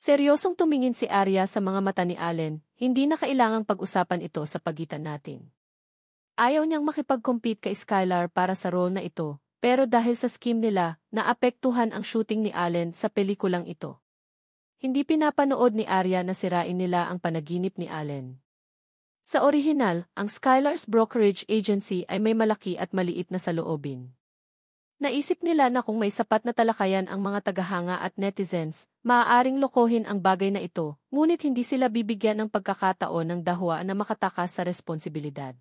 Seryosong tumingin si Arya sa mga mata ni Allen, hindi na kailangang pag-usapan ito sa pagitan natin. Ayaw niyang makipag-compete kay Skylar para sa role na ito, pero dahil sa scheme nila, naapektuhan ang shooting ni Allen sa pelikulang ito. Hindi pinapanood ni Arya na sirain nila ang panaginip ni Allen. Sa orihinal, ang Skylar's brokerage agency ay may malaki at maliit na saloobin. Naisip nila na kung may sapat na talakayan ang mga tagahanga at netizens, maaaring lokohin ang bagay na ito, ngunit hindi sila bibigyan ng pagkakataon ng dahwa na makatakas sa responsibilidad.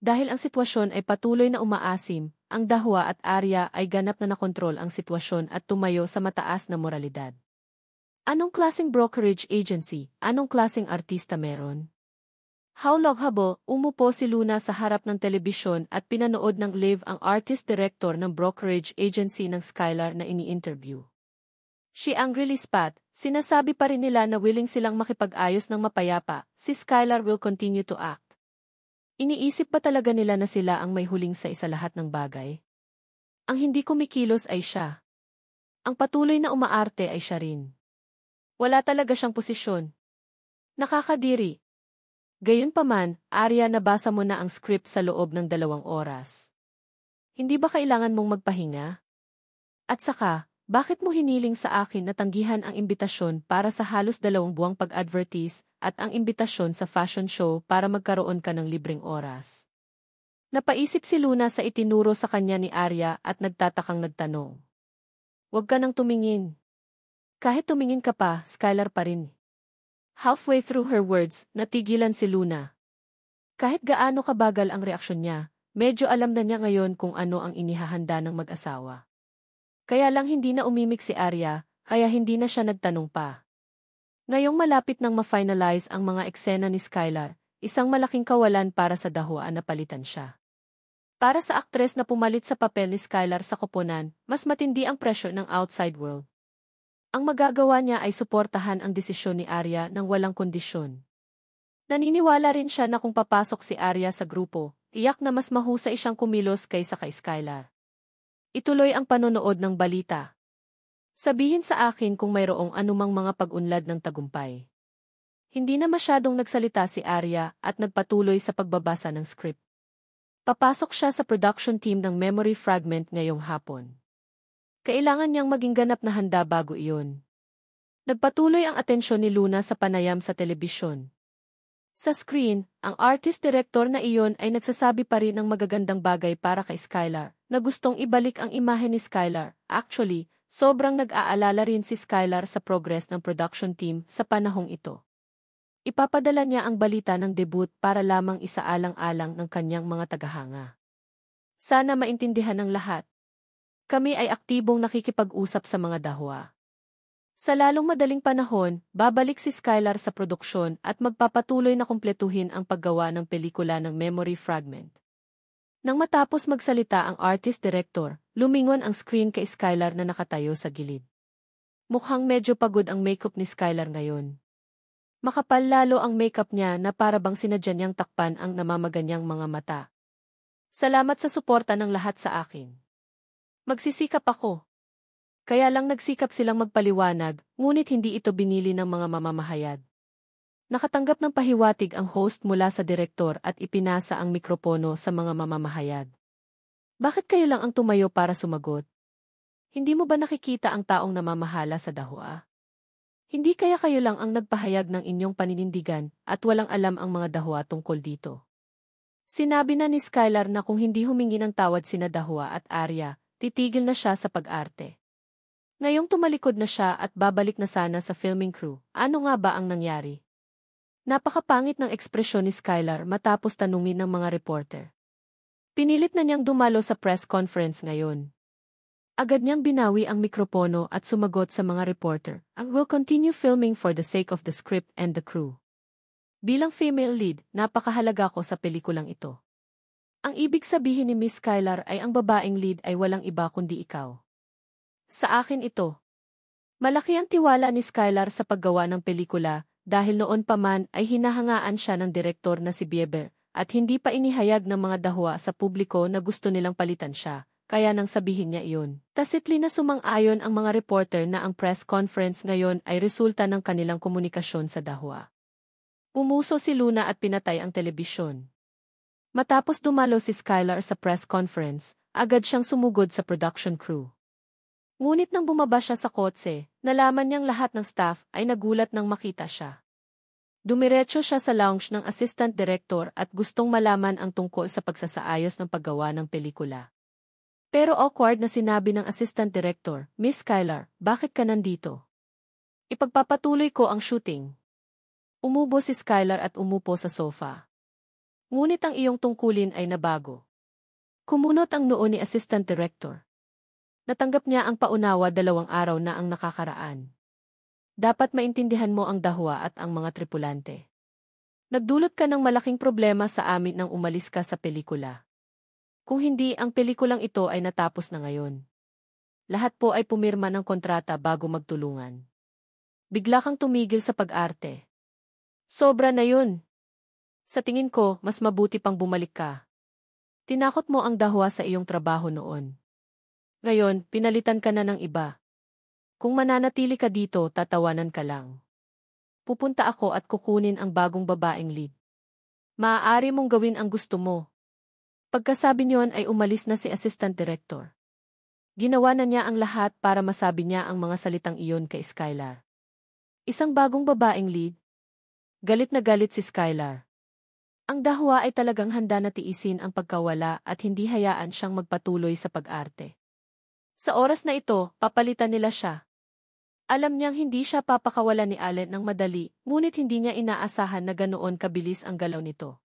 Dahil ang sitwasyon ay patuloy na umaasim, ang dahwa at Arya ay ganap na nakontrol ang sitwasyon at tumayo sa mataas na moralidad. Anong klaseng brokerage agency? Anong klaseng artista meron? Hawlog-habo, umupo si Luna sa harap ng telebisyon at pinanood ng live ang artist-director ng brokerage agency ng Skylar na ini-interview. She angrily spat, sinasabi pa rin nila na willing silang makipag-ayos ng mapayapa, si Skylar will continue to act. Iniisip ba talaga nila na sila ang may huling sa isa lahat ng bagay? Ang hindi kumikilos ay siya. Ang patuloy na umaarte ay siya rin. Wala talaga siyang posisyon. Nakakadiri. Gayunpaman, Arya, nabasa mo na ang script sa loob ng 2 oras. Hindi ba kailangan mong magpahinga? At saka, bakit mo hiniling sa akin na tanggihan ang imbitasyon para sa halos 2 buwang pag-advertise at ang imbitasyon sa fashion show para magkaroon ka ng libreng oras? Napaisip si Luna sa itinuro sa kanya ni Arya at nagtatakang nagtanong. Huwag ka nang tumingin. Kahit tumingin ka pa, Skylar pa rin. Halfway through her words, natigilan si Luna. Kahit gaano kabagal ang reaksyon niya, medyo alam na niya ngayon kung ano ang inihahanda ng mag-asawa. Kaya lang hindi na umimik si Arya, kaya hindi na siya nagtanong pa. Ngayong malapit nang ma-finalize ang mga eksena ni Skylar, isang malaking kawalan para sa dahwaan na palitan siya. Para sa aktres na pumalit sa papel ni Skylar sa koponan, mas matindi ang pressure ng outside world. Ang magagawa niya ay suportahan ang desisyon ni Arya ng walang kondisyon. Naniniwala rin siya na kung papasok si Arya sa grupo, tiyak na mas mahusay siyang kumilos kaysa kay Skylar. Ituloy ang panonood ng balita. Sabihin sa akin kung mayroong anumang mga pag-unlad ng tagumpay. Hindi na masyadong nagsalita si Arya at nagpatuloy sa pagbabasa ng script. Papasok siya sa production team ng Memory Fragment ngayong hapon. Kailangan niyang maging ganap na handa bago iyon. Nagpatuloy ang atensyon ni Luna sa panayam sa telebisyon. Sa screen, ang artist-director na iyon ay nagsasabi pa rin ng magagandang bagay para kay Skylar, na gustong ibalik ang imahe ni Skylar. Actually, sobrang nag-aalala rin si Skylar sa progress ng production team sa panahong ito. Ipapadala niya ang balita ng debut para lamang isaalang-alang ng kanyang mga tagahanga. Sana maintindihan ng lahat. Kami ay aktibong nakikipag-usap sa mga dahwa. Sa lalong madaling panahon, babalik si Skylar sa produksyon at magpapatuloy na kumpletuhin ang paggawa ng pelikula ng Memory Fragment. Nang matapos magsalita ang artist-director, lumingon ang screen kay Skylar na nakatayo sa gilid. Mukhang medyo pagod ang makeup ni Skylar ngayon. Makapal lalo ang makeup niya na para bang sinadya niyang takpan ang namamaganyang mga mata. Salamat sa suporta ng lahat sa akin. Magsisikap ako. Kaya lang nagsikap silang magpaliwanag, ngunit hindi ito binili ng mga mamamahayag. Nakatanggap ng pahiwatig ang host mula sa direktor at ipinasa ang mikropono sa mga mamamahayag. Bakit kayo lang ang tumayo para sumagot? Hindi mo ba nakikita ang taong namamahala sa dahwa? Hindi kaya kayo lang ang nagpahayag ng inyong paninindigan at walang alam ang mga dahwa tungkol dito? Sinabi na ni Skylar na kung hindi humingi ng tawad sina Dahwa at Arya, titigil na siya sa pag-arte. Ngayong tumalikod na siya at babalik na sana sa filming crew, ano nga ba ang nangyari? Napakapangit ng ekspresyon ni Skylar matapos tanungin ng mga reporter. Pinilit na niyang dumalo sa press conference ngayon. Agad niyang binawi ang mikropono at sumagot sa mga reporter, "We'll continue filming for the sake of the script and the crew." Bilang female lead, napakahalaga ko sa pelikulang ito. Ang ibig sabihin ni Miss Skylar ay ang babaeng lead ay walang iba kundi ikaw. Sa akin ito. Malaki ang tiwala ni Skylar sa paggawa ng pelikula dahil noon pa man ay hinahangaan siya ng direktor na si Bieber at hindi pa inihayag ng mga dahwa sa publiko na gusto nilang palitan siya. kaya nang sabihin niya iyon. Tacitly na sumang-ayon ang mga reporter na ang press conference ngayon ay resulta ng kanilang komunikasyon sa Dahwa. Umuso si Luna at pinatay ang telebisyon. Matapos dumalo si Skylar sa press conference, agad siyang sumugod sa production crew. Ngunit nang bumaba siya sa kotse, nalaman niyang lahat ng staff ay nagulat nang makita siya. Dumiretso siya sa lounge ng assistant director at gustong malaman ang tungkol sa pagsasaayos ng paggawa ng pelikula. Pero awkward na sinabi ng assistant director, "Miss Skylar, bakit ka nandito? Ipagpapatuloy ko ang shooting." Umubo si Skylar at umupo sa sofa. Ngunit ang iyong tungkulin ay nabago. Kumunot ang noo ni assistant director. Natanggap niya ang paunawa 2 araw na ang nakakaraan. Dapat maintindihan mo ang Dahwa at ang mga tripulante. Nagdulot ka ng malaking problema sa amin nang umalis ka sa pelikula. Kung hindi, ang pelikulang ito ay natapos na ngayon. Lahat po ay pumirma ng kontrata bago magtulungan. Bigla kang tumigil sa pag-arte. Sobra na yun. Sa tingin ko, mas mabuti pang bumalik ka. Tinakot mo ang Dahwa sa iyong trabaho noon. Ngayon, pinalitan ka na ng iba. Kung mananatili ka dito, tatawanan ka lang. Pupunta ako at kukunin ang bagong babaeng lead. Maaari mong gawin ang gusto mo. Pagkasabi niyon ay umalis na si assistant director. Ginawa na niya ang lahat para masabi niya ang mga salitang iyon kay Skylar. Isang bagong babaeng lead. Galit na galit si Skylar. Ang Dahwa ay talagang handa na tiisin ang pagkawala at hindi hayaan siyang magpatuloy sa pag-arte. Sa oras na ito, papalitan nila siya. Alam niyang hindi siya papakawalan ni Allen ng madali, ngunit hindi niya inaasahan na ganoon kabilis ang galaw nito.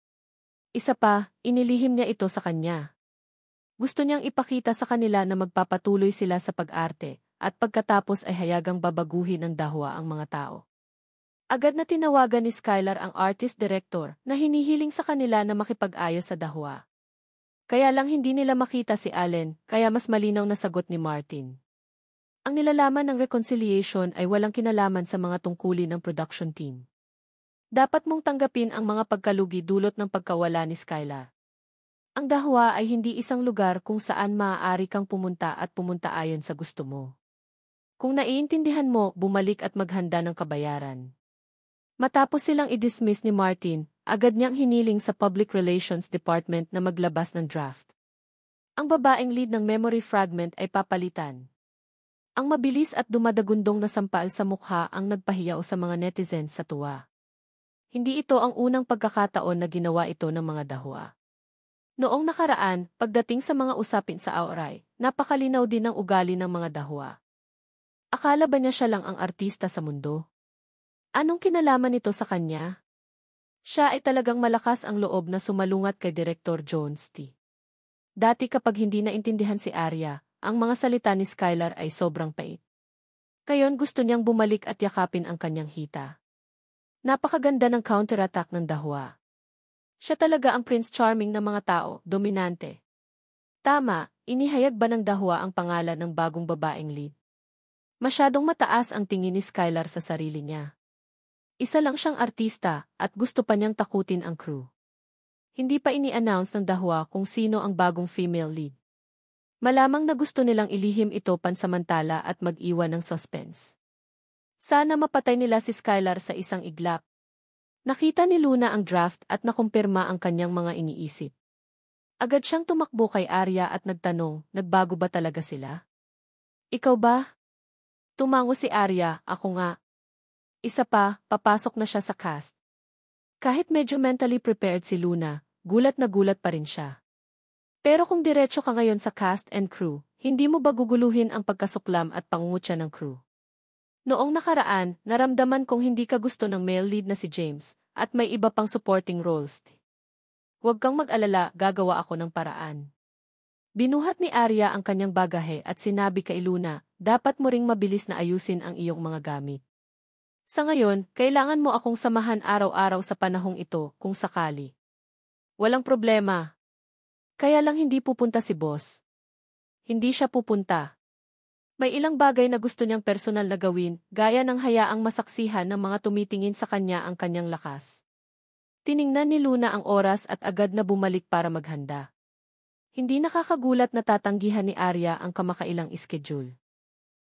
Isa pa, inilihim niya ito sa kanya. Gusto niyang ipakita sa kanila na magpapatuloy sila sa pag-arte, at pagkatapos ay hayagang babaguhin ng Dahwa ang mga tao. Agad na tinawagan ni Skylar ang artist director na hinihiling sa kanila na makipag-ayos sa Dahwa. Kaya lang hindi nila makita si Allen, kaya mas malinaw na sagot ni Martin. Ang nilalaman ng reconciliation ay walang kinalaman sa mga tungkulin ng production team. Dapat mong tanggapin ang mga pagkalugi dulot ng pagkawala ni Skylar. Ang Dahwa ay hindi isang lugar kung saan maaari kang pumunta at pumunta ayon sa gusto mo. Kung naiintindihan mo, bumalik at maghanda ng kabayaran. Matapos silang i-dismiss ni Martin, agad niyang hiniling sa Public Relations Department na maglabas ng draft. Ang babaeng lead ng memory fragment ay papalitan. Ang mabilis at dumadagundong na sampal sa mukha ang nagpahiyaw sa mga netizens sa tuwa. Hindi ito ang unang pagkakataon na ginawa ito ng mga Dahwa. Noong nakaraan, pagdating sa mga usapin sa Auray, napakalinaw din ang ugali ng mga Dahwa. Akala ba niya siya lang ang artista sa mundo? Anong kinalaman nito sa kanya? Siya ay talagang malakas ang loob na sumalungat kay Director Jones T. Dati kapag hindi naintindihan si Arya, ang mga salita ni Skylar ay sobrang pait. Ngayon gusto niyang bumalik at yakapin ang kanyang hita. Napakaganda ng counterattack ng Dahwa. Siya talaga ang Prince Charming ng mga tao, dominante. Tama, inihayag ba ng Dahwa ang pangalan ng bagong babaeng lead? Masyadong mataas ang tingin ni Skylar sa sarili niya. Isa lang siyang artista at gusto pa niyang takutin ang crew. Hindi pa ini-announce ng Dahwa kung sino ang bagong female lead. Malamang na gusto nilang ilihim ito pansamantala at mag-iwan ng suspense. Sana mapatay nila si Skylar sa isang iglap. Nakita ni Luna ang draft at nakumpirma ang kanyang mga iniisip. Agad siyang tumakbo kay Arya at nagtanong, nagbago ba talaga sila? Ikaw ba? Tumango si Arya, ako nga. Isa pa, papasok na siya sa cast. Kahit medyo mentally prepared si Luna, gulat na gulat pa rin siya. Pero kung diretso ka ngayon sa cast and crew, hindi mo ba guguluhin ang pagkasuklam at pangungutya ng crew? Noong nakaraan, naramdaman kong hindi ka gusto ng male lead na si James, at may iba pang supporting roles. Huwag kang mag-alala, gagawa ako ng paraan. Binuhat ni Arya ang kanyang bagahe at sinabi kay Luna, dapat mo ring mabilis na ayusin ang iyong mga gamit. Sa ngayon, kailangan mo akong samahan araw-araw sa panahong ito, kung sakali. Walang problema. Kaya lang hindi pupunta si boss. Hindi siya pupunta. May ilang bagay na gusto niyang personal na gawin, gaya ng hayaang masaksihan ng mga tumitingin sa kanya ang kanyang lakas. Tiningnan ni Luna ang oras at agad na bumalik para maghanda. Hindi nakakagulat na tatanggihan ni Arya ang kamakailang schedule.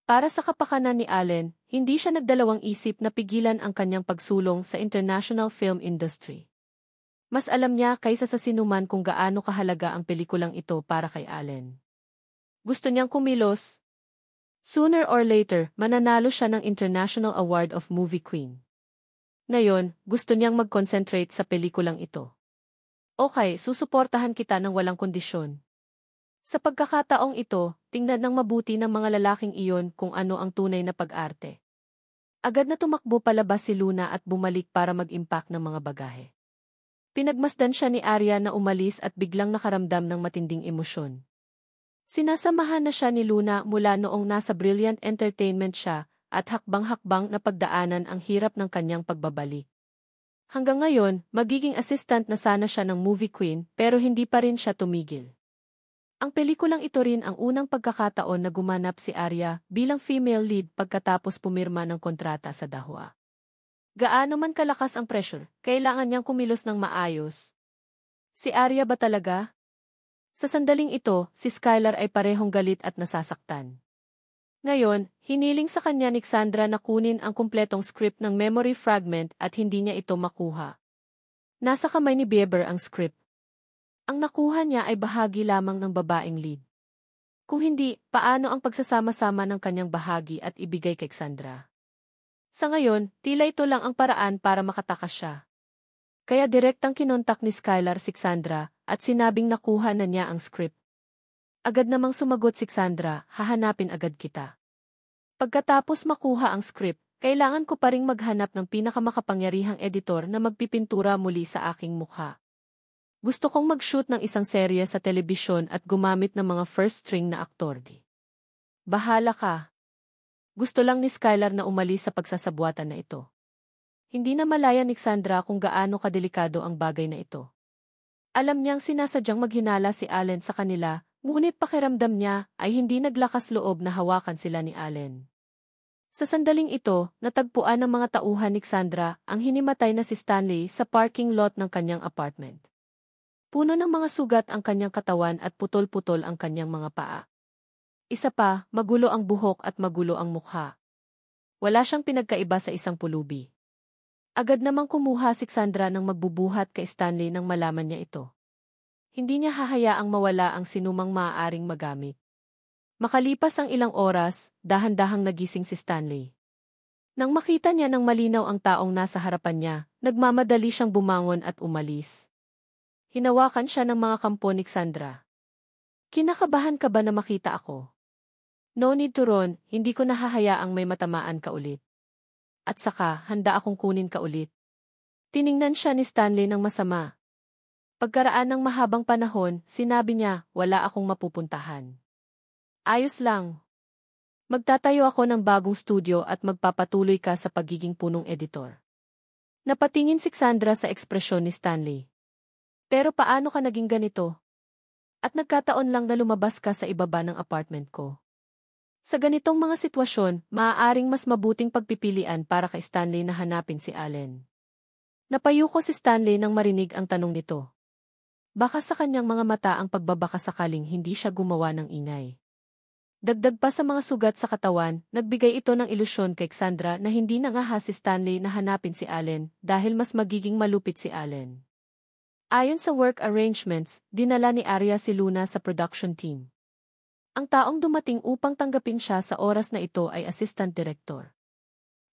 Para sa kapakanan ni Allen, hindi siya nagdalawang isip na pigilan ang kanyang pagsulong sa international film industry. Mas alam niya kaysa sa sinuman kung gaano kahalaga ang pelikulang ito para kay Allen. Gusto niyang kumilos. Sooner or later, mananalo siya ng International Award of Movie Queen. Ngayon, gusto niyang mag-concentrate sa pelikulang ito. Okay, susuportahan kita ng walang kondisyon. Sa pagkakataong ito, tingnan ng mabuti ng mga lalaking iyon kung ano ang tunay na pag-arte. Agad na tumakbo palabas si Luna at bumalik para mag-impact ng mga bagahe. Pinagmasdan siya ni Arya na umalis at biglang nakaramdam ng matinding emosyon. Sinasamahan na siya ni Luna mula noong nasa Brilliant Entertainment siya at hakbang-hakbang na pagdaanan ang hirap ng kanyang pagbabalik. Hanggang ngayon, magiging assistant na sana siya ng movie queen pero hindi pa rin siya tumigil. Ang pelikulang ito rin ang unang pagkakataon na gumanap si Arya bilang female lead pagkatapos pumirma ng kontrata sa Dahua. Gaano man kalakas ang pressure, kailangan niyang kumilos ng maayos. Si Arya ba talaga? Sa sandaling ito, si Skylar ay parehong galit at nasasaktan. Ngayon, hiniling sa kanya ni Cassandra na kunin ang kumpletong script ng memory fragment at hindi niya ito makuha. Nasa kamay ni Bieber ang script. Ang nakuha niya ay bahagi lamang ng babaeng lead. Kung hindi, paano ang pagsasama-sama ng kanyang bahagi at ibigay kay Cassandra? Sa ngayon, tila ito lang ang paraan para makatakas siya. Kaya direktang kinontak ni Skylar si Cassandra at sinabing nakuha na niya ang script. Agad namang sumagot si Cassandra, hahanapin agad kita. Pagkatapos makuha ang script, kailangan ko pa ring maghanap ng pinakamakapangyarihang editor na magpipintura muli sa aking mukha. Gusto kong mag-shoot ng isang serye sa telebisyon at gumamit ng mga first-string na aktor. Bahala ka. Gusto lang ni Skylar na umalis sa pagsasabwatan na ito. Hindi na malaya ni Cassandra kung gaano kadelikado ang bagay na ito. Alam niyang sinasadyang maghinala si Allen sa kanila, ngunit pakiramdam niya ay hindi naglakas loob na hawakan sila ni Allen. Sa sandaling ito, natagpuan ng mga tauhan ni Cassandra ang hinimatay na si Stanley sa parking lot ng kanyang apartment. Puno ng mga sugat ang kanyang katawan at putol-putol ang kanyang mga paa. Isa pa, magulo ang buhok at magulo ang mukha. Wala siyang pinagkaiba sa isang pulubi. Agad namang kumuha si Cassandra ng magbubuhat kay Stanley nang malaman niya ito. Hindi niya hahayaang mawala ang sinumang maaaring magamit. Makalipas ang ilang oras, dahan-dahang nagising si Stanley. Nang makita niya ng malinaw ang taong nasa harapan niya, nagmamadali siyang bumangon at umalis. Hinawakan siya ng mga kampo ni Cassandra. Kinakabahan ka ba na makita ako? No need to run, hindi ko nahahayaang may matamaan ka ulit. At saka, handa akong kunin ka ulit. Tiningnan siya ni Stanley ng masama. Pagkaraan ng mahabang panahon, sinabi niya, wala akong mapupuntahan. Ayos lang. Magtatayo ako ng bagong studio at magpapatuloy ka sa pagiging punong editor. Napatingin si Cassandra sa ekspresyon ni Stanley. Pero paano ka naging ganito? At nagkataon lang na lumabas ka sa ibaba ng apartment ko. Sa ganitong mga sitwasyon, maaaring mas mabuting pagpipilian para kay Stanley na hanapin si Allen. Napayuko si Stanley nang marinig ang tanong nito. Baka sa kanyang mga mata ang pagbabaka sakaling hindi siya gumawa ng ingay. Dagdag pa sa mga sugat sa katawan, nagbigay ito ng ilusyon kay Cassandra na hindi nangahas si Stanley na hanapin si Allen dahil mas magiging malupit si Allen. Ayon sa work arrangements, dinala ni Arya si Luna sa production team. Ang taong dumating upang tanggapin siya sa oras na ito ay assistant director.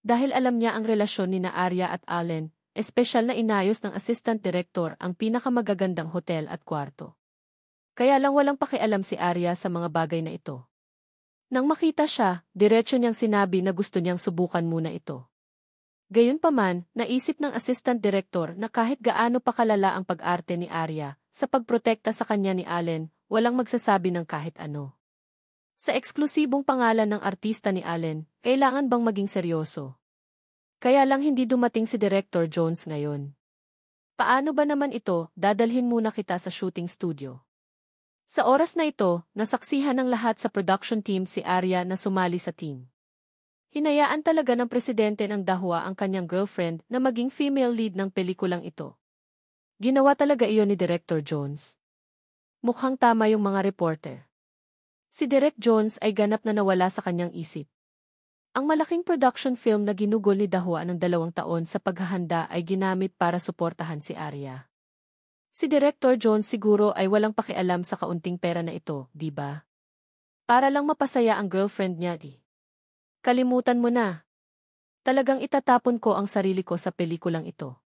Dahil alam niya ang relasyon ni na Arya at Allen, espesyal na inayos ng assistant director ang pinakamagagandang hotel at kwarto. Kaya lang walang pakialam si Arya sa mga bagay na ito. Nang makita siya, diretso niyang sinabi na gusto niyang subukan muna ito. Gayunpaman, naisip ng assistant director na kahit gaano pa kalala ang pag-arte ni Arya, sa pagprotekta sa kanya ni Allen, walang magsasabi ng kahit ano. Sa eksklusibong pangalan ng artista ni Allen, kailangan bang maging seryoso? Kaya lang hindi dumating si Director Jones ngayon. Paano ba naman ito, dadalhin muna kita sa shooting studio? Sa oras na ito, nasaksihan ng lahat sa production team si Arya na sumali sa team. Hinayaan talaga ng presidente ng Dahua ang kanyang girlfriend na maging female lead ng pelikulang ito. Ginawa talaga iyon ni Director Jones. Mukhang tama yung mga reporter. Si Derek Jones ay ganap na nawala sa kanyang isip. Ang malaking production film na ginugol ni Dahua ng 2 taon sa paghahanda ay ginamit para suportahan si Arya. Si Director Jones siguro ay walang pakialam sa kaunting pera na ito, di ba? Para lang mapasaya ang girlfriend niya, di. Kalimutan mo na. Talagang itatapon ko ang sarili ko sa pelikulang ito.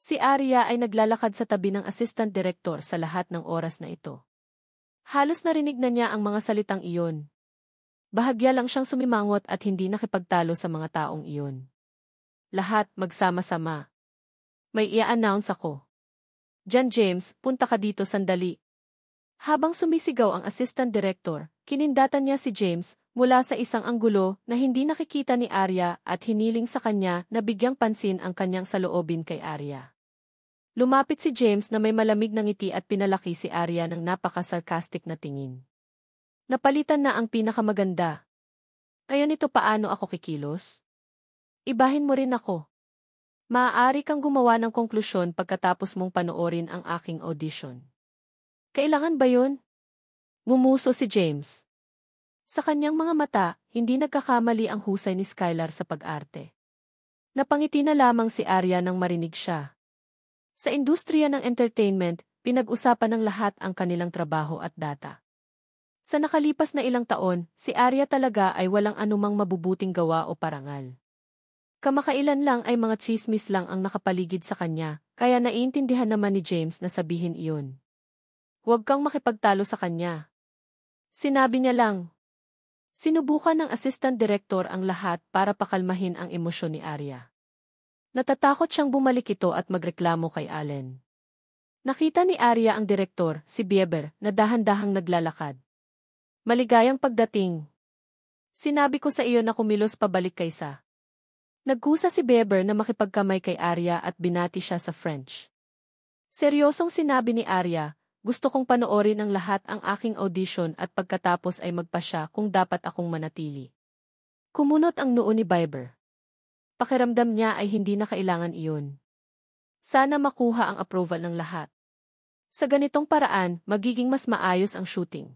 Si Arya ay naglalakad sa tabi ng assistant director sa lahat ng oras na ito. Halos narinig na niya ang mga salitang iyon. Bahagya lang siyang sumimangot at hindi nakipagtalo sa mga taong iyon. Lahat magsama-sama. May i-announce ako. John James, punta ka dito sandali. Habang sumisigaw ang assistant director, kinindatan niya si James mula sa isang anggulo na hindi nakikita ni Arya at hiniling sa kanya na bigyang pansin ang kanyang saloobin kay Arya. Lumapit si James na may malamig na ngiti at pinalaki si Arya ng napaka-sarcastic na tingin. Napalitan na ang pinakamaganda. Ngayon ito paano ako kikilos? Ibahin mo rin ako. Maaari kang gumawa ng konklusyon pagkatapos mong panoorin ang aking audition. Kailangan ba yun? Mumuso si James. Sa kanyang mga mata, hindi nagkakamali ang husay ni Skylar sa pag-arte. Napangiti na lamang si Arya nang marinig siya. Sa industriya ng entertainment, pinag-usapan ng lahat ang kanilang trabaho at data. Sa nakalipas na ilang taon, si Arya talaga ay walang anumang mabubuting gawa o parangal. Kamakailan lang ay mga tsismis lang ang nakapaligid sa kanya, kaya naiintindihan naman ni James na sabihin iyon. Huwag kang makipagtalo sa kanya. Sinabi niya lang. Sinubukan ng assistant director ang lahat para pakalmahin ang emosyon ni Arya. Natatakot siyang bumalik ito at magreklamo kay Allen. Nakita ni Arya ang direktor, si Bieber, na dahan-dahang naglalakad. Maligayang pagdating. Sinabi ko sa iyo na kumilos pabalik kaysa. Nagkusa si Bieber na makipagkamay kay Arya at binati siya sa French. Seryosong sinabi ni Arya, gusto kong panoorin ang lahat ang aking audition at pagkatapos ay magpasya kung dapat akong manatili. Kumunot ang noo ni Bieber. Pakiramdam niya ay hindi na kailangan iyon. Sana makuha ang approval ng lahat. Sa ganitong paraan, magiging mas maayos ang shooting.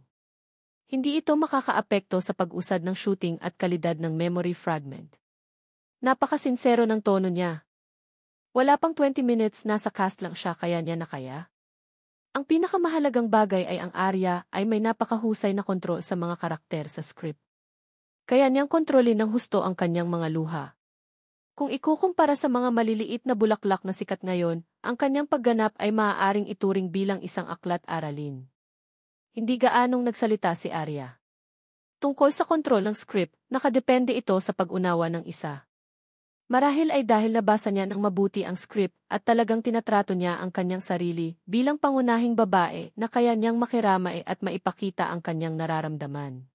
Hindi ito makakaapekto sa pag-usad ng shooting at kalidad ng memory fragment. Napakasinsero ng tono niya. Wala pang 20 minutes nasa cast lang siya kaya niya na kaya. Ang pinakamahalagang bagay ay ang Arya ay may napakahusay na kontrol sa mga karakter sa script. Kaya niyang kontrolin ng husto ang kanyang mga luha. Kung ikukumpara sa mga maliliit na bulaklak na sikat ngayon, ang kanyang pagganap ay maaaring ituring bilang isang aklat-aralin. Hindi gaanong nagsalita si Arya. Tungkol sa kontrol ng script, nakadepende ito sa pag-unawa ng isa. Marahil ay dahil nabasa niya ng mabuti ang script at talagang tinatrato niya ang kanyang sarili bilang pangunahing babae na kaya niyang makiramay at maipakita ang kanyang nararamdaman.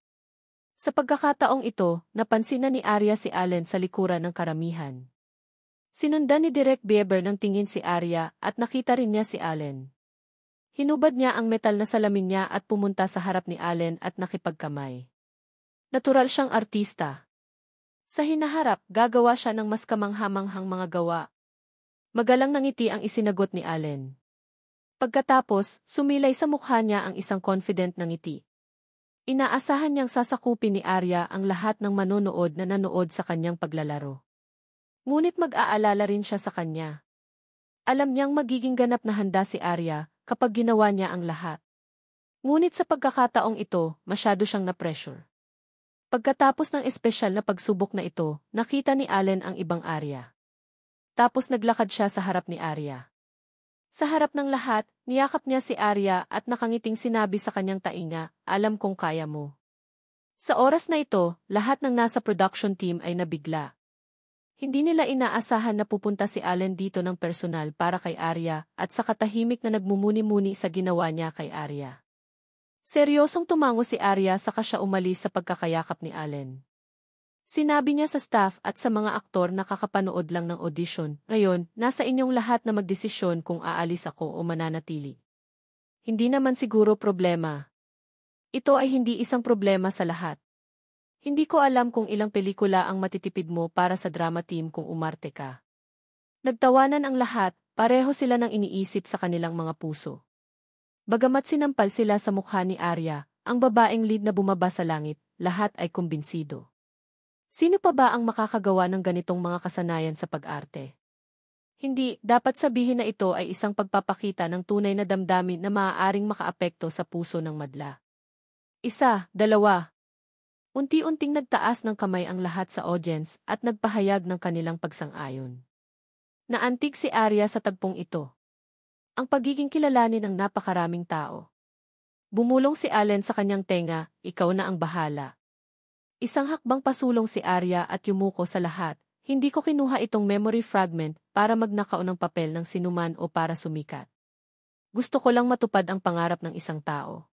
Sa pagkakataong ito, napansin na ni Arya si Allen sa likuran ng karamihan. Sinundan ni Direk Bieber ng tingin si Arya at nakita rin niya si Allen. Hinubad niya ang metal na salamin niya at pumunta sa harap ni Allen at nakipagkamay. Natural siyang artista. Sa hinaharap, gagawa siya ng mas kamanghamanghang mga gawa. Magalang nangiti ang isinagot ni Allen. Pagkatapos, sumilay sa mukha niya ang isang confident na ngiti. Inaasahan niyang sasakupin ni Arya ang lahat ng manonood na nanood sa kanyang paglalaro. Ngunit mag-aalala rin siya sa kanya. Alam niyang magiging ganap na handa si Arya kapag ginawa niya ang lahat. Ngunit sa pagkakataong ito, masyado siyang na-pressure. Pagkatapos ng espesyal na pagsubok na ito, nakita ni Allen ang ibang Arya. Tapos naglakad siya sa harap ni Arya. Sa harap ng lahat, niyakap niya si Arya at nakangiting sinabi sa kanyang tainga, alam kong kaya mo. Sa oras na ito, lahat ng nasa production team ay nabigla. Hindi nila inaasahan na pupunta si Allen dito ng personal para kay Arya at sa katahimik na nagmumuni-muni sa ginawa niya kay Arya. Seryosong tumango si Arya saka siya umalis sa pagkakayakap ni Allen. Sinabi niya sa staff at sa mga aktor na kakapanood lang ng audition, ngayon, nasa inyong lahat na magdesisyon kung aalis ako o mananatili. Hindi naman siguro problema. Ito ay hindi isang problema sa lahat. Hindi ko alam kung ilang pelikula ang matitipid mo para sa drama team kung umarte ka. Nagtawanan ang lahat, pareho sila ng iniisip sa kanilang mga puso. Bagamat sinampal sila sa mukha ni Arya, ang babaeng lead na bumaba sa langit, lahat ay kumbinsido. Sino pa ba ang makakagawa ng ganitong mga kasanayan sa pag-arte? Hindi, dapat sabihin na ito ay isang pagpapakita ng tunay na damdamin na maaaring makaapekto sa puso ng madla. Isa, dalawa. Unti-unting nagtaas ng kamay ang lahat sa audience at nagpahayag ng kanilang pagsang-ayon. Naantig si Arya sa tagpong ito. Ang pagiging kilalanin ng napakaraming tao. Bumulong si Allen sa kanyang tenga, ikaw na ang bahala. Isang hakbang pasulong si Arya at yumuko sa lahat. Hindi ko kinuha itong memory fragment para magnakaw ng papel ng sinuman o para sumikat. Gusto ko lang matupad ang pangarap ng isang tao.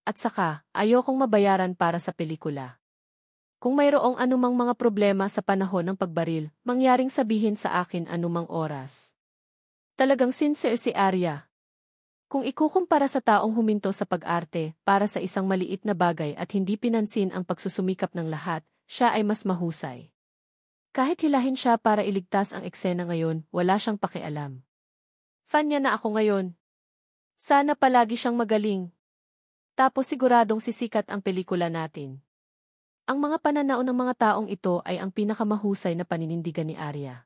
At saka, ayokong mabayaran para sa pelikula. Kung mayroong anumang mga problema sa panahon ng pagbaril, mangyaring sabihin sa akin anumang oras. Talagang sincere si Arya. Kung ikukumpara sa taong huminto sa pag-arte para sa isang maliit na bagay at hindi pinansin ang pagsusumikap ng lahat, siya ay mas mahusay. Kahit hilahin siya para iligtas ang eksena ngayon, wala siyang pakialam. Fan niya na ako ngayon. Sana palagi siyang magaling. Tapos siguradong sisikat ang pelikula natin. Ang mga pananao ng mga taong ito ay ang pinakamahusay na paninindigan ni Arya.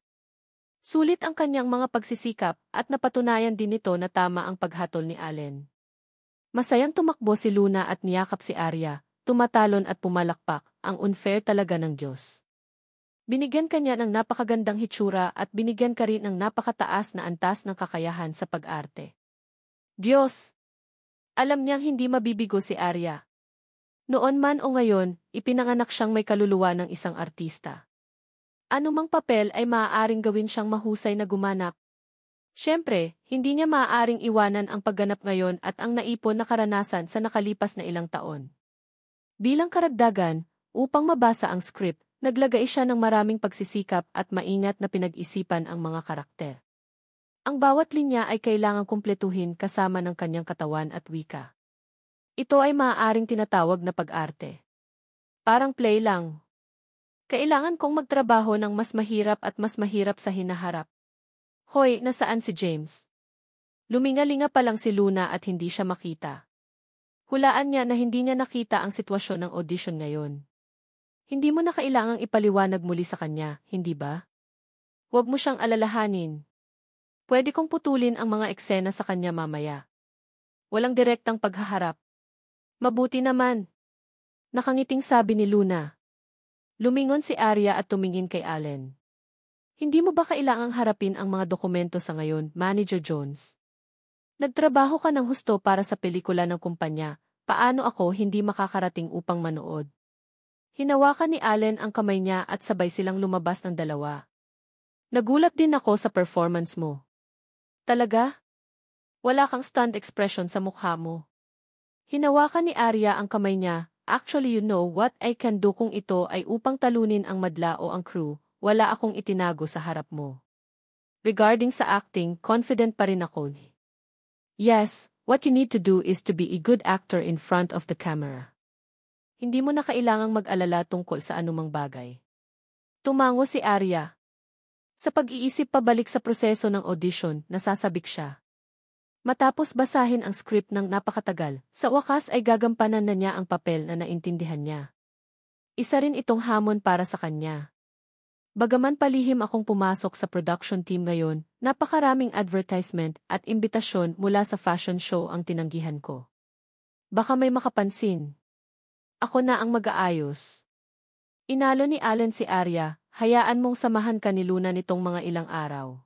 Sulit ang kanyang mga pagsisikap at napatunayan din nito na tama ang paghatol ni Allen. Masayang tumakbo si Luna at niyakap si Arya, tumatalon at pumalakpak, ang unfair talaga ng Diyos. Binigyan kanya ng napakagandang hitsura at binigyan ka rin ng napakataas na antas ng kakayahan sa pag-arte. Diyos! Alam niyang hindi mabibigo si Arya. Noon man o ngayon, ipinanganak siyang may kaluluwa ng isang artista. Anumang papel ay maaaring gawin siyang mahusay na gumanap. Siyempre, hindi niya maaaring iwanan ang pagganap ngayon at ang naipon na karanasan sa nakalipas na ilang taon. Bilang karagdagan, upang mabasa ang script, naglagay siya ng maraming pagsisikap at maingat na pinag-isipan ang mga karakter. Ang bawat linya ay kailangang kumpletuhin kasama ng kanyang katawan at wika. Ito ay maaaring tinatawag na pag-arte. Parang play lang. Kailangan kong magtrabaho ng mas mahirap at mas mahirap sa hinaharap. Hoy, nasaan si James? Lumingalinga pa lang si Luna at hindi siya makita. Hulaan niya na hindi niya nakita ang sitwasyon ng audition ngayon. Hindi mo na kailangang ipaliwanag muli sa kanya, hindi ba? Huwag mo siyang alalahanin. Pwede kong putulin ang mga eksena sa kanya mamaya. Walang direktang paghaharap. Mabuti naman. Nakangiting sabi ni Luna. Lumingon si Arya at tumingin kay Allen. Hindi mo ba kailangang harapin ang mga dokumento sa ngayon, Manager Jones? Nagtrabaho ka ng husto para sa pelikula ng kumpanya, paano ako hindi makakarating upang manood? Hinawakan ni Allen ang kamay niya at sabay silang lumabas ng dalawa. Nagulat din ako sa performance mo. Talaga? Wala kang stunned expression sa mukha mo. Hinawakan ni Arya ang kamay niya. Actually, you know what I can do kung ito ay upang talunin ang madla o ang crew, wala akong itinago sa harap mo. Regarding sa acting, confident pa rin ako. Yes, what you need to do is to be a good actor in front of the camera. Hindi mo na kailangang mag-alala tungkol sa anumang bagay. Tumango si Arya. Sa pag-iisip pabalik sa proseso ng audition, nasasabik siya. Matapos basahin ang script ng napakatagal, sa wakas ay gagampanan na niya ang papel na naintindihan niya. Isa rin itong hamon para sa kanya. Bagaman palihim akong pumasok sa production team ngayon, napakaraming advertisement at imbitasyon mula sa fashion show ang tinanggihan ko. Baka may makapansin. Ako na ang mag-aayos. Inalo ni Allen si Arya, hayaan mong samahan ka ni Luna nitong mga ilang araw.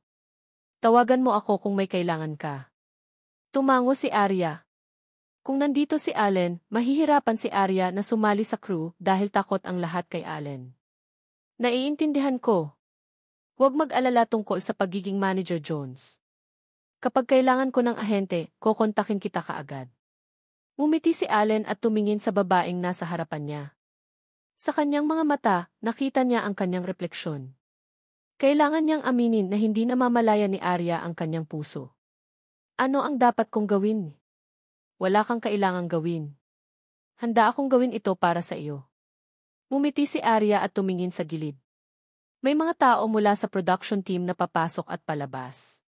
Tawagan mo ako kung may kailangan ka. Tumango si Arya. Kung nandito si Allen, mahihirapan si Arya na sumali sa crew dahil takot ang lahat kay Allen. Naiintindihan ko. Huwag mag-alala tungkol sa pagiging Manager Jones. Kapag kailangan ko ng ahente, kokontakin kita kaagad. Ngumiti si Allen at tumingin sa babaeng nasa harapan niya. Sa kanyang mga mata, nakita niya ang kanyang refleksyon. Kailangan niyang aminin na hindi namamalaya ni Arya ang kanyang puso. Ano ang dapat kong gawin? Wala kang kailangang gawin. Handa akong gawin ito para sa iyo. Ngumiti si Arya at tumingin sa gilid. May mga tao mula sa production team na papasok at palabas.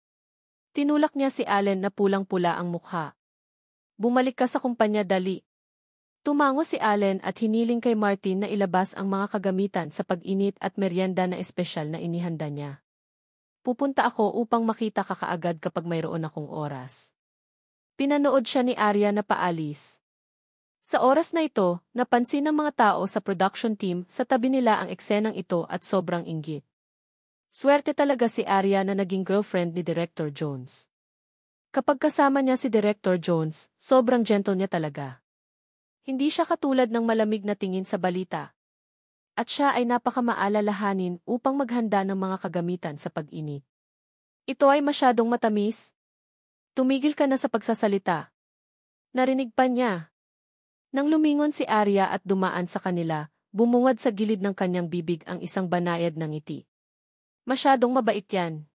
Tinulak niya si Allen na pulang-pula ang mukha. Bumalik ka sa kumpanya dali. Tumango si Allen at hiniling kay Martin na ilabas ang mga kagamitan sa pag-init at merienda na espesyal na inihanda niya. Pupunta ako upang makita ka kaagad kapag mayroon akong oras. Pinanood siya ni Arya na paalis. Sa oras na ito, napansin ng mga tao sa production team sa tabi nila ang eksenang ito at sobrang inggit. Swerte talaga si Arya na naging girlfriend ni Director Jones. Kapag kasama niya si Director Jones, sobrang gentle niya talaga. Hindi siya katulad ng malamig na tingin sa balita. At siya ay napakamaalalahanin upang maghanda ng mga kagamitan sa pag-init. Ito ay masyadong matamis. Tumigil ka na sa pagsasalita. Narinig pa niya. Nang lumingon si Arya at dumaan sa kanila, bumungad sa gilid ng kanyang bibig ang isang banayad ng ngiti. Masyadong mabait yan.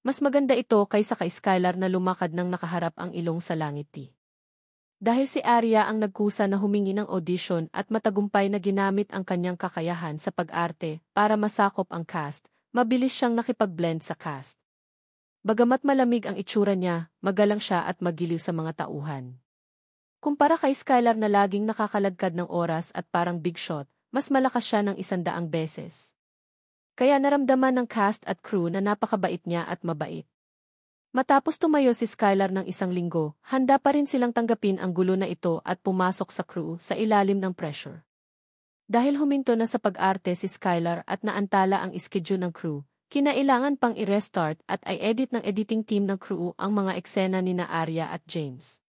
Mas maganda ito kaysa kay Skylar na lumakad ng nakaharap ang ilong sa langit. Dahil si Arya ang nagkusa na humingi ng audition at matagumpay na ginamit ang kanyang kakayahan sa pag-arte para masakop ang cast, mabilis siyang nakipag-blend sa cast. Bagamat malamig ang itsura niya, magalang siya at magiliw sa mga tauhan. Kumpara kay Skylar na laging nakakalagkad ng oras at parang big shot, mas malakas siya ng 100 beses. Kaya naramdaman ng cast at crew na napakabait niya at mabait. Matapos tumayo si Skylar ng 1 linggo, handa pa rin silang tanggapin ang gulo na ito at pumasok sa crew sa ilalim ng pressure. Dahil huminto na sa pag-arte si Skylar at naantala ang schedule ng crew, kinailangan pang i-restart at i-edit ng editing team ng crew ang mga eksena ni Arya at James.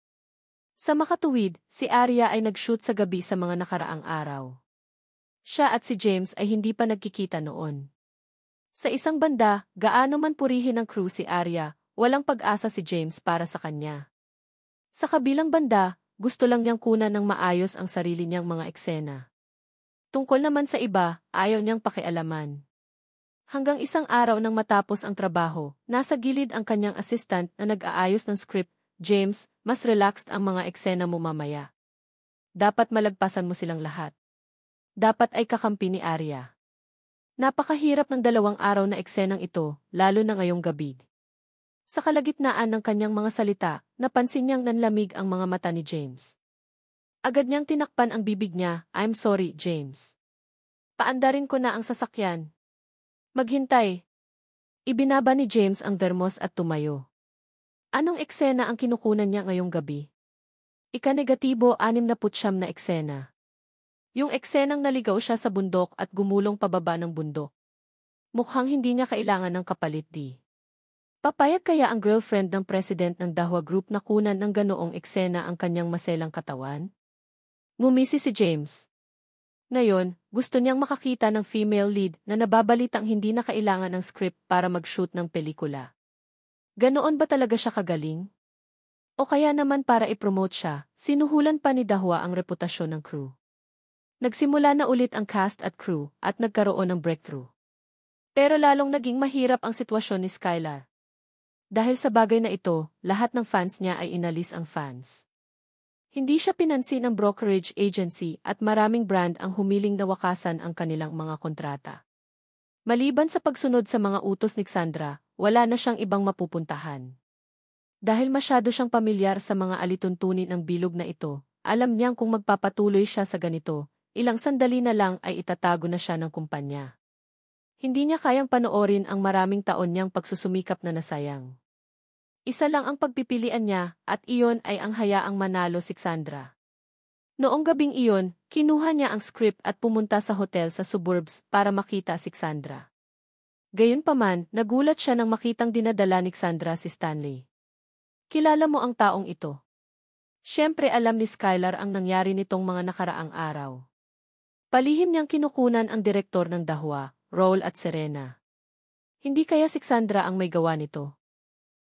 Sa makatuwid, si Arya ay nag-shoot sa gabi sa mga nakaraang araw. Siya at si James ay hindi pa nagkikita noon. Sa isang banda, gaano man purihin ng crew si Arya, walang pag-asa si James para sa kanya. Sa kabilang banda, gusto lang niyang kunan ng maayos ang sarili niyang mga eksena. Tungkol naman sa iba, ayaw niyang pakialaman. Hanggang isang araw nang matapos ang trabaho, nasa gilid ang kanyang assistant na nag-aayos ng script. James, mas relaxed ang mga eksena mo mamaya. Dapat malagpasan mo silang lahat. Dapat ay kakampi ni Arya. Napakahirap ng 2 araw na eksenang ito, lalo na ngayong gabi. Sa kalagitnaan ng kanyang mga salita, napansin niyang nanlamig ang mga mata ni James. Agad niyang tinakpan ang bibig niya, "I'm sorry, James. Paandarin ko na ang sasakyan." "Maghintay." Ibinaba ni James ang thermos at tumayo. Anong eksena ang kinukunan niya ngayong gabi? Ika-negatibo 69 na eksena. Yung eksenang naligaw siya sa bundok at gumulong pababa ng bundok. Mukhang hindi niya kailangan ng kapalit di. Papayag kaya ang girlfriend ng president ng Dahua Group na kunan ng ganoong eksena ang kanyang maselang katawan? Ngumisi si James. Ngayon, gusto niyang makakita ng female lead na nababalitang hindi na kailangan ng script para mag-shoot ng pelikula. Ganoon ba talaga siya kagaling? O kaya naman para i-promote siya, sinuhulan pa ni Dahua ang reputasyon ng crew. Nagsimula na ulit ang cast at crew at nagkaroon ng breakthrough. Pero lalong naging mahirap ang sitwasyon ni Skylar. Dahil sa bagay na ito, lahat ng fans niya ay inalis ang fans. Hindi siya pinansin ng brokerage agency at maraming brand ang humiling na wakasan ang kanilang mga kontrata. Maliban sa pagsunod sa mga utos ni Sandra, wala na siyang ibang mapupuntahan. Dahil masyado siyang pamilyar sa mga alituntunin ng bilog na ito, alam niyang kung magpapatuloy siya sa ganito, ilang sandali na lang ay itatago na siya ng kumpanya. Hindi niya kayang panoorin ang maraming taon niyang pagsusumikap na nasayang. Isa lang ang pagpipilian niya at iyon ay ang hayaang manalo si Sandra. Noong gabing iyon, kinuha niya ang script at pumunta sa hotel sa suburbs para makita si Sandra. Gayunpaman, nagulat siya nang makitang dinadala ni Sandra si Stanley. "Kilala mo ang taong ito?" Siyempre alam ni Skylar ang nangyari nitong mga nakaraang araw. Palihim niyang kinukunan ang direktor ng Dahua, Raul at Serena. Hindi kaya si Sandra ang may gawa nito?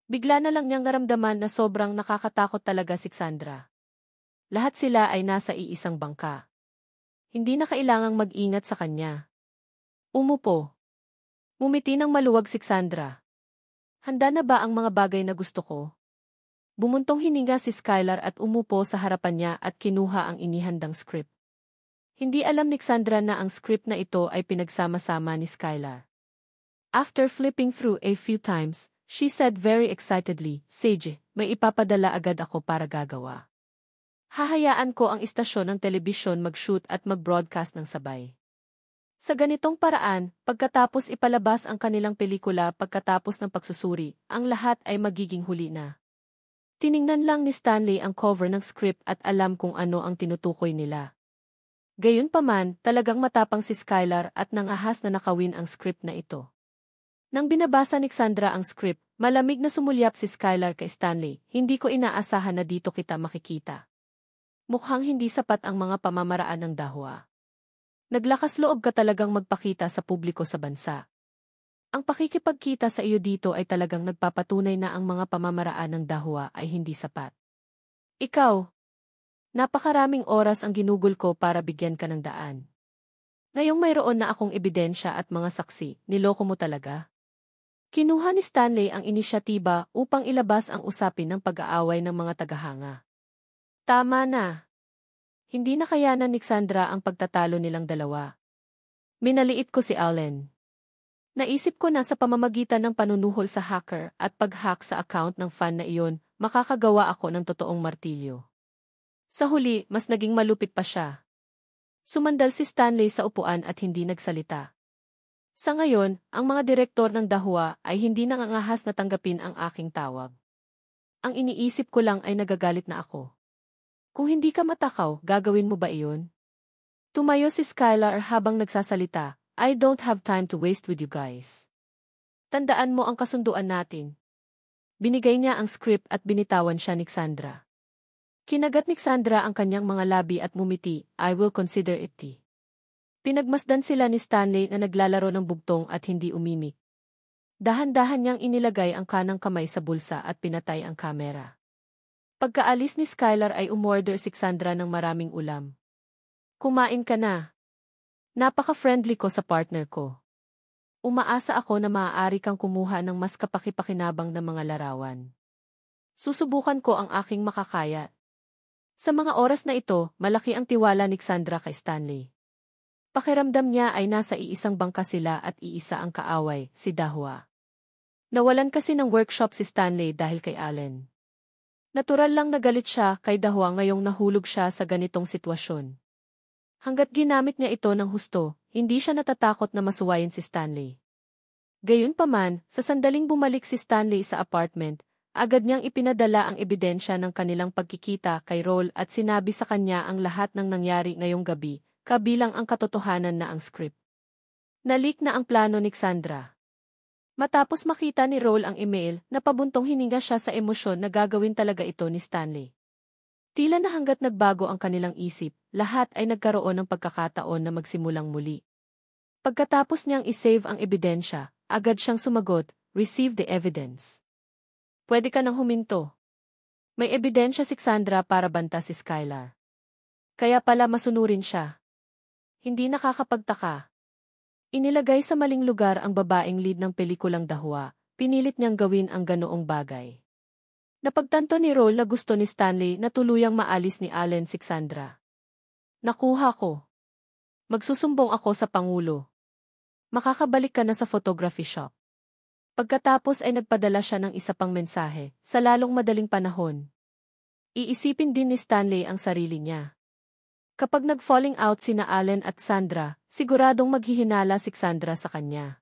Bigla na lang niyang naramdaman na sobrang nakakatakot talaga si Sandra. Lahat sila ay nasa iisang bangka. Hindi na kailangang mag-ingat sa kanya. Umupo. Ngumiti ng maluwag si Sandra. "Handa na ba ang mga bagay na gusto ko?" Bumuntong hininga si Skylar at umupo sa harapan niya at kinuha ang inihandang script. Hindi alam ni Sandra na ang script na ito ay pinagsama-sama ni Skylar. After flipping through a few times, she said very excitedly, "Sage, may ipapadala agad ako para gagawa." Hahayaan ko ang istasyon ng telebisyon mag-shoot at mag-broadcast ng sabay. Sa ganitong paraan, pagkatapos ipalabas ang kanilang pelikula pagkatapos ng pagsusuri, ang lahat ay magiging huli na. Tiningnan lang ni Stanley ang cover ng script at alam kung ano ang tinutukoy nila. Gayunpaman, talagang matapang si Skylar at nangahas na nakawin ang script na ito. Nang binabasa ni Cassandra ang script, malamig na sumulyap si Skylar kay Stanley, hindi ko inaasahan na dito kita makikita. Mukhang hindi sapat ang mga pamamaraan ng Dahua. Naglakas loob ka talagang magpakita sa publiko sa bansa. Ang pakikipagkita sa iyo dito ay talagang nagpapatunay na ang mga pamamaraan ng Dahua ay hindi sapat. Ikaw, napakaraming oras ang ginugol ko para bigyan ka ng daan. Ngayong mayroon na akong ebidensya at mga saksi, niloko mo talaga? Kinuha ni Stanley ang inisyatiba upang ilabas ang usapin ng pag-aaway ng mga tagahanga. Tama na. Hindi na kayanan ni Cassandra ang pagtatalo nilang dalawa. Minaliit ko si Allen. Naisip ko na sa pamamagitan ng panunuhol sa hacker at pag-hack sa account ng fan na iyon, makakagawa ako ng totoong martilyo. Sa huli, mas naging malupit pa siya. Sumandal si Stanley sa upuan at hindi nagsalita. Sa ngayon, ang mga direktor ng Dahua ay hindi nangangahas na tanggapin ang aking tawag. Ang iniisip ko lang ay nagagalit na ako. Kung hindi ka matakaw, gagawin mo ba iyon? Tumayo si Skylar habang nagsasalita, I don't have time to waste with you guys. Tandaan mo ang kasunduan natin. Binigay niya ang script at binitawan siya ni Cassandra. Kinagat ni Cassandra ang kanyang mga labi at mumiti, I will consider it. Pinagmasdan sila ni Stanley na naglalaro ng bugtong at hindi umimik. Dahan-dahan niyang inilagay ang kanang kamay sa bulsa at pinatay ang kamera. Pagkaalis ni Skylar ay umorder si Cassandra ng maraming ulam. Kumain ka na. Napaka-friendly ko sa partner ko. Umaasa ako na maaari kang kumuha ng mas kapaki-pakinabang na mga larawan. Susubukan ko ang aking makakaya. Sa mga oras na ito, malaki ang tiwala ni Cassandra kay Stanley. Pakiramdam niya ay nasa iisang bangka sila at iisa ang kaaway, si Dahua. Nawalan kasi ng workshop si Stanley dahil kay Allen. Natural lang nagalit siya kay Dahua ngayong nahulog siya sa ganitong sitwasyon. Hanggat ginamit niya ito ng husto, hindi siya natatakot na masuwayin si Stanley. Gayunpaman, sa sandaling bumalik si Stanley sa apartment, agad niyang ipinadala ang ebidensya ng kanilang pagkikita kay Roll at sinabi sa kanya ang lahat ng nangyari ngayong gabi, kabilang ang katotohanan na ang script. Nalik na ang plano ni Cassandra. Matapos makita ni Roll ang email, napabuntong hininga siya sa emosyon na gagawin talaga ito ni Stanley. Tila na hanggat nagbago ang kanilang isip, lahat ay nagkaroon ng pagkakataon na magsimulang muli. Pagkatapos niyang isave ang ebidensya, agad siyang sumagot, receive the evidence. Pwede ka nang huminto. May ebidensya si Cassandra para banta si Skylar. Kaya pala masunurin siya. Hindi nakakapagtaka. Inilagay sa maling lugar ang babaeng lead ng pelikulang Dahua, pinilit niyang gawin ang ganoong bagay. Napagtanto ni Roll na gusto ni Stanley na tuluyang maalis ni Allen si Cassandra. Nakuha ko. Magsusumbong ako sa Pangulo. Makakabalik ka na sa photography shop. Pagkatapos ay nagpadala siya ng isa pang mensahe, sa lalong madaling panahon. Iisipin din ni Stanley ang sarili niya. Kapag nag-falling out sina Allen at Sandra, siguradong maghihinala si Cassandra sa kanya.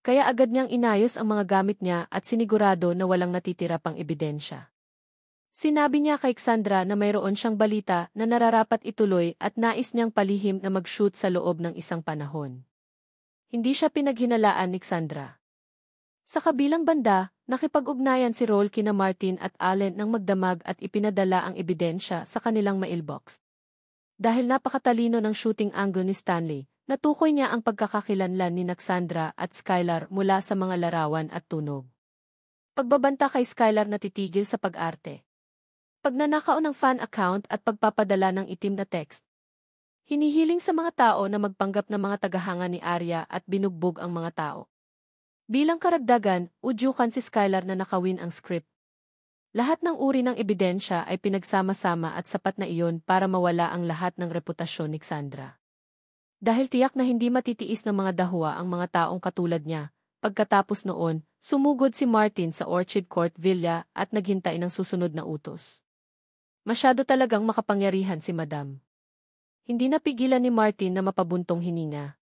Kaya agad niyang inayos ang mga gamit niya at sinigurado na walang natitira pang ebidensya. Sinabi niya kay Cassandra na mayroon siyang balita na nararapat ituloy at nais niyang palihim na mag-shoot sa loob ng isang panahon. Hindi siya pinaghinalaan ni Cassandra. Sa kabilang banda, nakipag-ugnayan si Roll kina Martin at Allen nang magdamag at ipinadala ang ebidensya sa kanilang mailbox. Dahil napakatalino ng shooting angle ni Stanley, natukoy niya ang pagkakakilanlan ni Cassandra at Skylar mula sa mga larawan at tunog. Pagbabanta kay Skylar natitigil sa pag-arte. Pagnanakaw ng fan account at pagpapadala ng itim na text. Hinihiling sa mga tao na magpanggap na mga tagahanga ni Arya at binugbog ang mga tao. Bilang karagdagan, udyukan si Skylar na nakawin ang script. Lahat ng uri ng ebidensya ay pinagsama-sama at sapat na iyon para mawala ang lahat ng reputasyon ni Cassandra. Dahil tiyak na hindi matitiis ng mga Dahua ang mga taong katulad niya, pagkatapos noon, sumugod si Martin sa Orchid Court Villa at naghintay ng susunod na utos. Masyado talagang makapangyarihan si Madam. Hindi napigilan ni Martin na mapabuntong hininga.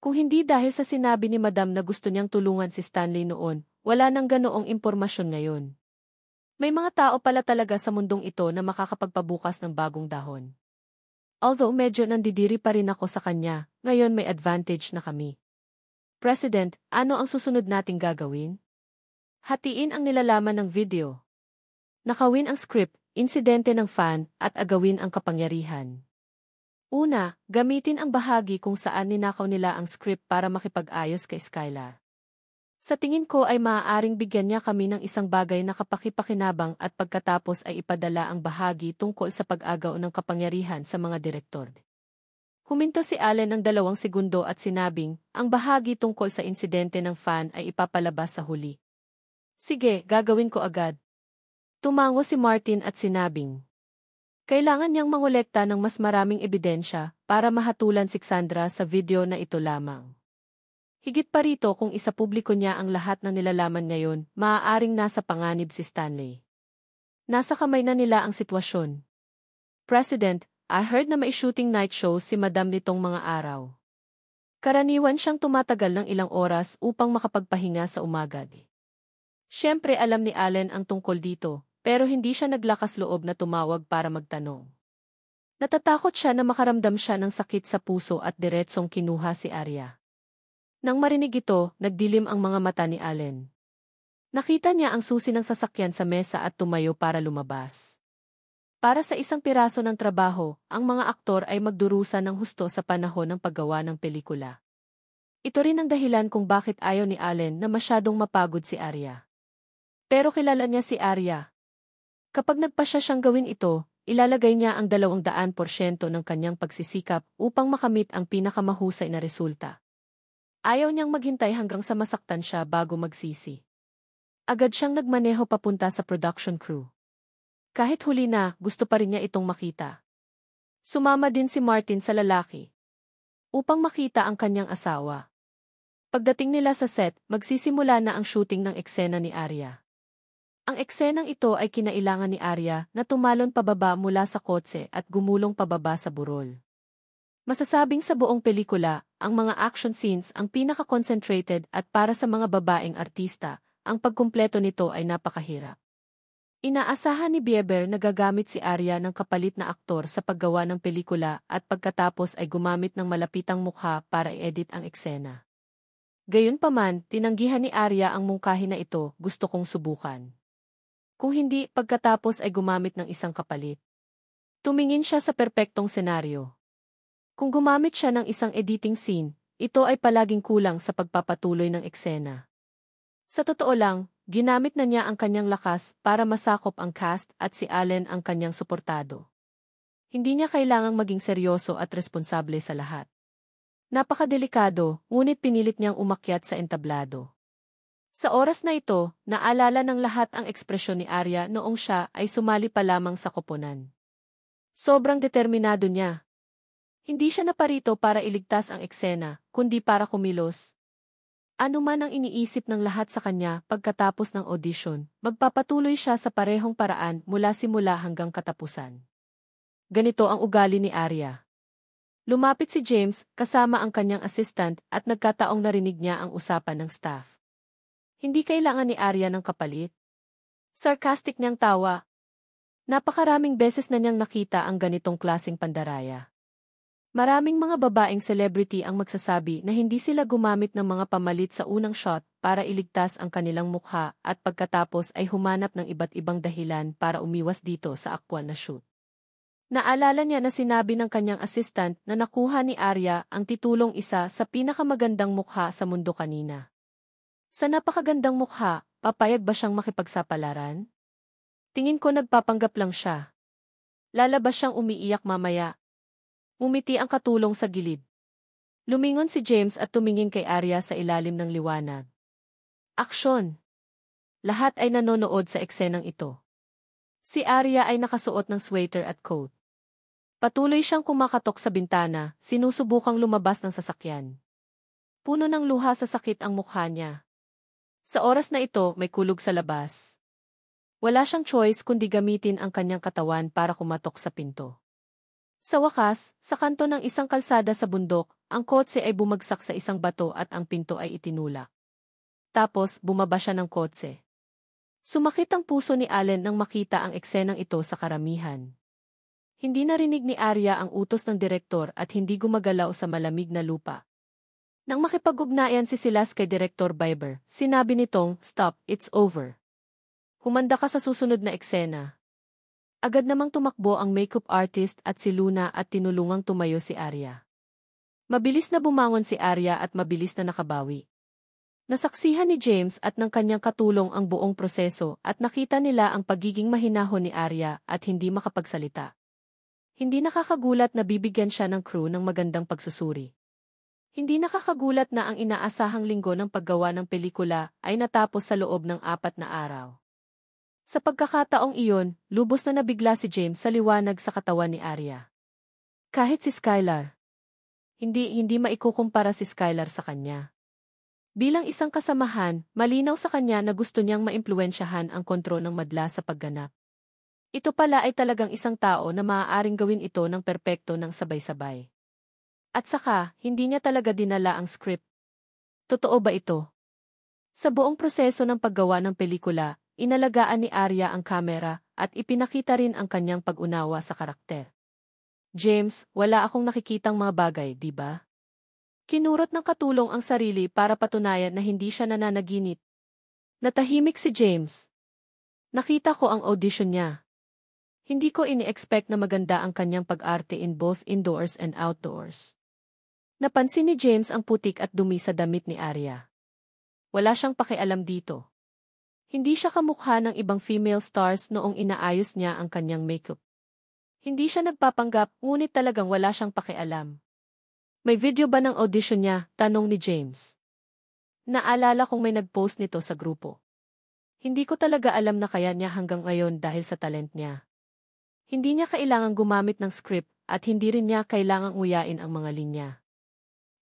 Kung hindi dahil sa sinabi ni Madam na gusto niyang tulungan si Stanley noon, wala nang ganoong impormasyon ngayon. May mga tao pala talaga sa mundong ito na makakapagpabukas ng bagong dahon. Although medyo nandidiri pa rin ako sa kanya, ngayon may advantage na kami. President, ano ang susunod nating gagawin? Hatiin ang nilalaman ng video. Nakawin ang script, insidente ng fan, at agawin ang kapangyarihan. Una, gamitin ang bahagi kung saan ninakaw nila ang script para makipag-ayos kay Skylar. Sa tingin ko ay maaaring bigyan niya kami ng isang bagay na kapakipakinabang at pagkatapos ay ipadala ang bahagi tungkol sa pag-agaw ng kapangyarihan sa mga direktor. Huminto si Allen ng 2 segundo at sinabing, ang bahagi tungkol sa insidente ng fan ay ipapalabas sa huli. Sige, gagawin ko agad. Tumango si Martin at sinabing, kailangan niyang mangolekta ng mas maraming ebidensya para mahatulan si Cassandra sa video na ito lamang. Higit pa rito kung isapubliko niya ang lahat ng nilalaman ngayon, maaaring nasa panganib si Stanley. Nasa kamay na nila ang sitwasyon. President, I heard na may shooting night show si Madam nitong mga araw. Karaniwan siyang tumatagal ng ilang oras upang makapagpahinga sa umaga. Siyempre alam ni Allen ang tungkol dito. Pero hindi siya naglakas loob na tumawag para magtanong. Natatakot siya na makaramdam siya ng sakit sa puso at diretsong kinuha si Arya. Nang marinig ito, nagdilim ang mga mata ni Allen. Nakita niya ang susi ng sasakyan sa mesa at tumayo para lumabas. Para sa isang piraso ng trabaho, ang mga aktor ay magdurusa ng husto sa panahon ng paggawa ng pelikula. Ito rin ang dahilan kung bakit ayaw ni Allen na masyadong mapagod si Arya. Pero kilala niya si Arya. Kapag nagpasya siyang gawin ito, ilalagay niya ang 200% ng kanyang pagsisikap upang makamit ang pinakamahusay na resulta. Ayaw niyang maghintay hanggang sa masaktan siya bago magsisi. Agad siyang nagmaneho papunta sa production crew. Kahit huli na, gusto pa rin niya itong makita. Sumama din si Martin sa lalaki upang makita ang kanyang asawa. Pagdating nila sa set, magsisimula na ang shooting ng eksena ni Arya. Ang eksenang ito ay kinailangan ni Arya na tumalon pababa mula sa kotse at gumulong pababa sa burol. Masasabing sa buong pelikula, ang mga action scenes ang pinaka-concentrated at para sa mga babaeng artista, ang pagkumpleto nito ay napakahirap. Inaasahan ni Bieber na gagamit si Arya ng kapalit na aktor sa paggawa ng pelikula at pagkatapos ay gumamit ng malapitang mukha para i-edit ang eksena. Gayunpaman, tinanggihan ni Arya ang mungkahi na ito, gusto kong subukan. Kung hindi, pagkatapos ay gumamit ng isang kapalit. Tumingin siya sa perpektong senaryo. Kung gumamit siya ng isang editing scene, ito ay palaging kulang sa pagpapatuloy ng eksena. Sa totoo lang, ginamit na niya ang kanyang lakas para masakop ang cast at si Allen ang kanyang suportado. Hindi niya kailangang maging seryoso at responsable sa lahat. Napakadelikado, ngunit pinilit niyang umakyat sa entablado. Sa oras na ito, naalala ng lahat ang ekspresyon ni Arya noong siya ay sumali pa lamang sa koponan. Sobrang determinado niya. Hindi siya naparito para iligtas ang eksena, kundi para kumilos. Ano man ang iniisip ng lahat sa kanya pagkatapos ng audition, magpapatuloy siya sa parehong paraan mula simula hanggang katapusan. Ganito ang ugali ni Arya. Lumapit si James kasama ang kanyang assistant at nagkataong narinig niya ang usapan ng staff. Hindi kailangan ni Arya ng kapalit. Sarcastic niyang tawa. Napakaraming beses na niyang nakita ang ganitong klaseng pandaraya. Maraming mga babaeng celebrity ang magsasabi na hindi sila gumamit ng mga pamalit sa unang shot para iligtas ang kanilang mukha at pagkatapos ay humanap ng iba't ibang dahilan para umiwas dito sa aktwal na shoot. Naalala niya na sinabi ng kanyang assistant na nakuha ni Arya ang titulong isa sa pinakamagandang mukha sa mundo kanina. Sa napakagandang mukha, papayag ba siyang makipagsapalaran? Tingin ko nagpapanggap lang siya. Lalabas siyang umiiyak mamaya. Umiti ang katulong sa gilid. Lumingon si James at tumingin kay Arya sa ilalim ng liwanag. Aksyon! Lahat ay nanonood sa eksenang ito. Si Arya ay nakasuot ng sweater at coat. Patuloy siyang kumakatok sa bintana, sinusubukang lumabas ng sasakyan. Puno ng luha sa sakit ang mukha niya. Sa oras na ito, may kulog sa labas. Wala siyang choice kundi gamitin ang kanyang katawan para kumatok sa pinto. Sa wakas, sa kanto ng isang kalsada sa bundok, ang kotse ay bumagsak sa isang bato at ang pinto ay itinulak. Tapos, bumaba siya ng kotse. Sumakit ang puso ni Allen nang makita ang eksenang ito sa karamihan. Hindi narinig ni Arya ang utos ng direktor at hindi gumagalaw sa malamig na lupa. Nang makipag-ugnayan si Silas kay Direktor Bieber, sinabi nitong, "Stop, it's over. Humanda ka sa susunod na eksena." Agad namang tumakbo ang makeup artist at si Luna at tinulungang tumayo si Arya. Mabilis na bumangon si Arya at mabilis na nakabawi. Nasaksihan ni James at ng kanyang katulong ang buong proseso at nakita nila ang pagiging mahinahon ni Arya at hindi makapagsalita. Hindi nakakagulat na bibigyan siya ng crew ng magandang pagsusuri. Hindi nakakagulat na ang inaasahang linggo ng paggawa ng pelikula ay natapos sa loob ng 4 na araw. Sa pagkakataong iyon, lubos na nabigla si James sa liwanag sa katawan ni Arya. Kahit si Skylar. Hindi maikukumpara si Skylar sa kanya. Bilang isang kasamahan, malinaw sa kanya na gusto niyang maimpluwensyahan ang kontrol ng madla sa pagganap. Ito pala ay talagang isang tao na maaaring gawin ito ng perpekto ng sabay-sabay. At saka, hindi niya talaga dinala ang script. Totoo ba ito? Sa buong proseso ng paggawa ng pelikula, inalagaan ni Arya ang kamera at ipinakita rin ang kanyang pag-unawa sa karakter. James, wala akong nakikitang mga bagay, di ba? Kinurot ng katulong ang sarili para patunayan na hindi siya nananaginip. Natahimik si James. Nakita ko ang audition niya. Hindi ko ini-expect na maganda ang kanyang pag-arte in both indoors and outdoors. Napansin ni James ang putik at dumi sa damit ni Arya. Wala siyang pakialam dito. Hindi siya kamukha ng ibang female stars noong inaayos niya ang kanyang makeup. Hindi siya nagpapanggap, ngunit talagang wala siyang pakialam. May video ba ng audition niya? Tanong ni James. Naalala kong may nag-post nito sa grupo. Hindi ko talaga alam na kaya niya hanggang ngayon dahil sa talent niya. Hindi niya kailangang gumamit ng script at hindi rin niya kailangang uyain ang mga linya.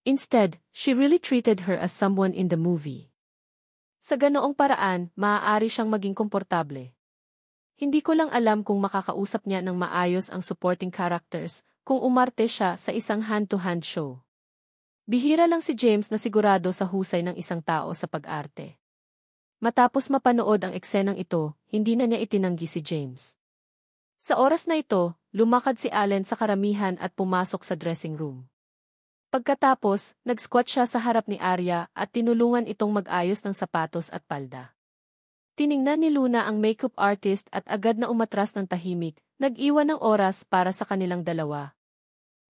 Instead, she really treated her as someone in the movie. Sa ganoong paraan, maaari siyang maging komportable. Hindi ko lang alam kung makakausap niya ng maayos ang supporting characters kung umarte siya sa isang hand-to-hand show. Bihira lang si James na sigurado sa husay ng isang tao sa pag-arte. Matapos mapanood ang eksenang ito, hindi na niya itinanggi si James. Sa oras na ito, lumakad si Allen sa karamihan at pumasok sa dressing room. Pagkatapos, nag-squat siya sa harap ni Arya at tinulungan itong mag-ayos ng sapatos at palda. Tiningnan ni Luna ang makeup artist at agad na umatras ng tahimik, nag-iwan ng oras para sa kanilang dalawa.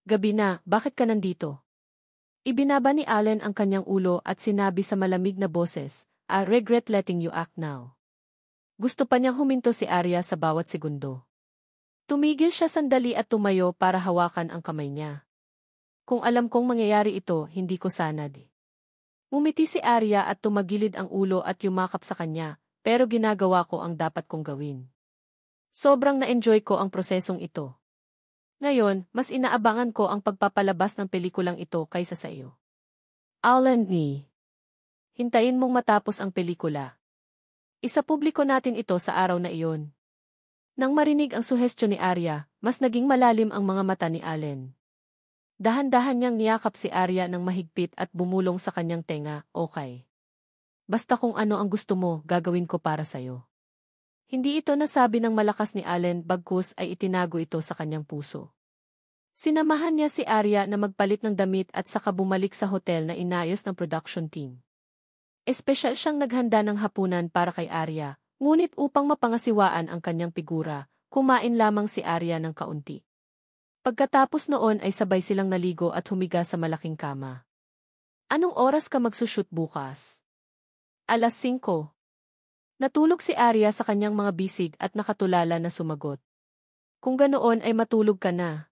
Gabi na, bakit ka nandito? Ibinaba ni Allen ang kanyang ulo at sinabi sa malamig na boses, "I regret letting you act now." Gusto pa niyang huminto si Arya sa bawat segundo. Tumigil siya sandali at tumayo para hawakan ang kamay niya. Kung alam kong mangyayari ito, hindi ko sana di. Umiti si Arya at tumagilid ang ulo at yumakap sa kanya, pero ginagawa ko ang dapat kong gawin. Sobrang na-enjoy ko ang prosesong ito. Ngayon, mas inaabangan ko ang pagpapalabas ng pelikulang ito kaysa sa iyo. Alan ni. Hintayin mong matapos ang pelikula. Isapubliko natin ito sa araw na iyon. Nang marinig ang suhestyon ni Arya, mas naging malalim ang mga mata ni Allen. Dahan-dahan niyang niyakap si Arya ng mahigpit at bumulong sa kanyang tenga, "Okay. Basta kung ano ang gusto mo, gagawin ko para sa'yo." Hindi ito nasabi ng malakas ni Allen bagkus ay itinago ito sa kanyang puso. Sinamahan niya si Arya na magpalit ng damit at saka bumalik sa hotel na inayos ng production team. Espesyal siyang naghanda ng hapunan para kay Arya, ngunit upang mapangasiwaan ang kanyang figura, kumain lamang si Arya ng kaunti. Pagkatapos noon ay sabay silang naligo at humiga sa malaking kama. Anong oras ka magsushoot bukas? 5:00. Natulog si Arya sa kanyang mga bisig at nakatulala na sumagot. Kung ganoon ay matulog ka na.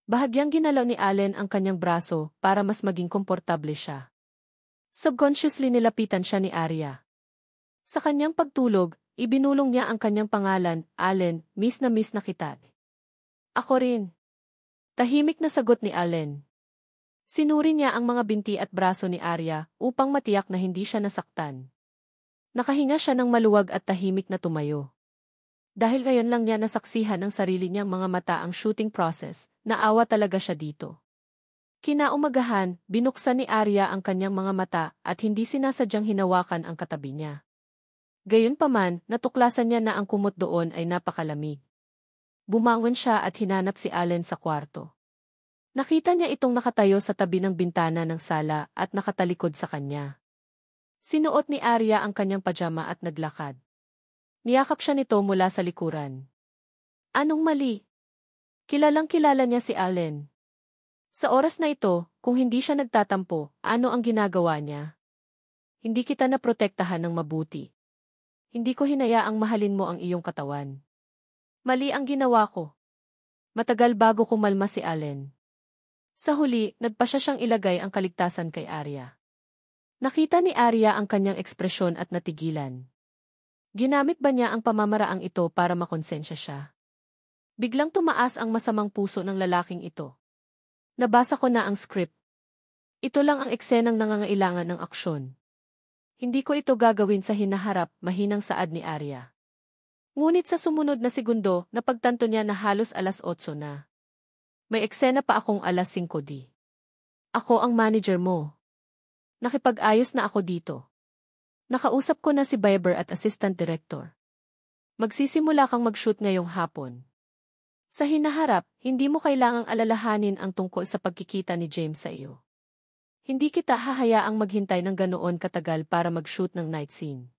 Bahagyang ginalaw ni Allen ang kanyang braso para mas maging komportable siya. Subconsciously nilapitan siya ni Arya. Sa kanyang pagtulog, ibinulong niya ang kanyang pangalan, "Allen, miss na kita." "Ako rin." Tahimik na sagot ni Allen. Sinuri niya ang mga binti at braso ni Arya upang matiyak na hindi siya nasaktan. Nakahinga siya ng maluwag at tahimik na tumayo. Dahil ngayon lang niya nasaksihan ng sarili niyang mga mata ang shooting process, naawa talaga siya dito. Kinaumagahan, binuksan ni Arya ang kanyang mga mata at hindi sinasadyang hinawakan ang katabi niya. Gayunpaman, natuklasan niya na ang kumot doon ay napakalamig. Bumangon siya at hinanap si Allen sa kwarto. Nakita niya itong nakatayo sa tabi ng bintana ng sala at nakatalikod sa kanya. Sinuot ni Arya ang kanyang pajama at naglakad. Niyakap siya nito mula sa likuran. Anong mali? Kilalang-kilala niya si Allen. Sa oras na ito, kung hindi siya nagtatampo, ano ang ginagawa niya? Hindi kita naprotektahan ng mabuti. Hindi ko hinayaang mahalin mo ang iyong katawan. Mali ang ginawa ko. Matagal bago kumalma si Allen. Sa huli, nagpasya siyang ilagay ang kaligtasan kay Arya. Nakita ni Arya ang kanyang ekspresyon at natigilan. Ginamit ba niya ang pamamaraang ito para makonsensya siya? Biglang tumaas ang masamang puso ng lalaking ito. Nabasa ko na ang script. Ito lang ang eksenang nangangailangan ng aksyon. Hindi ko ito gagawin sa hinaharap, mahinang saad ni Arya. Ngunit sa sumunod na segundo, napagtanto niya na halos alas 8 na. May eksena pa akong alas 5 di. Ako ang manager mo. Nakipag-ayos na ako dito. Nakausap ko na si Bieber at assistant director. Magsisimula kang mag-shoot ngayong hapon. Sa hinaharap, hindi mo kailangang alalahanin ang tungkol sa pagkikita ni James sa iyo. Hindi kita hahayaang maghintay ng ganoon katagal para mag-shoot ng night scene.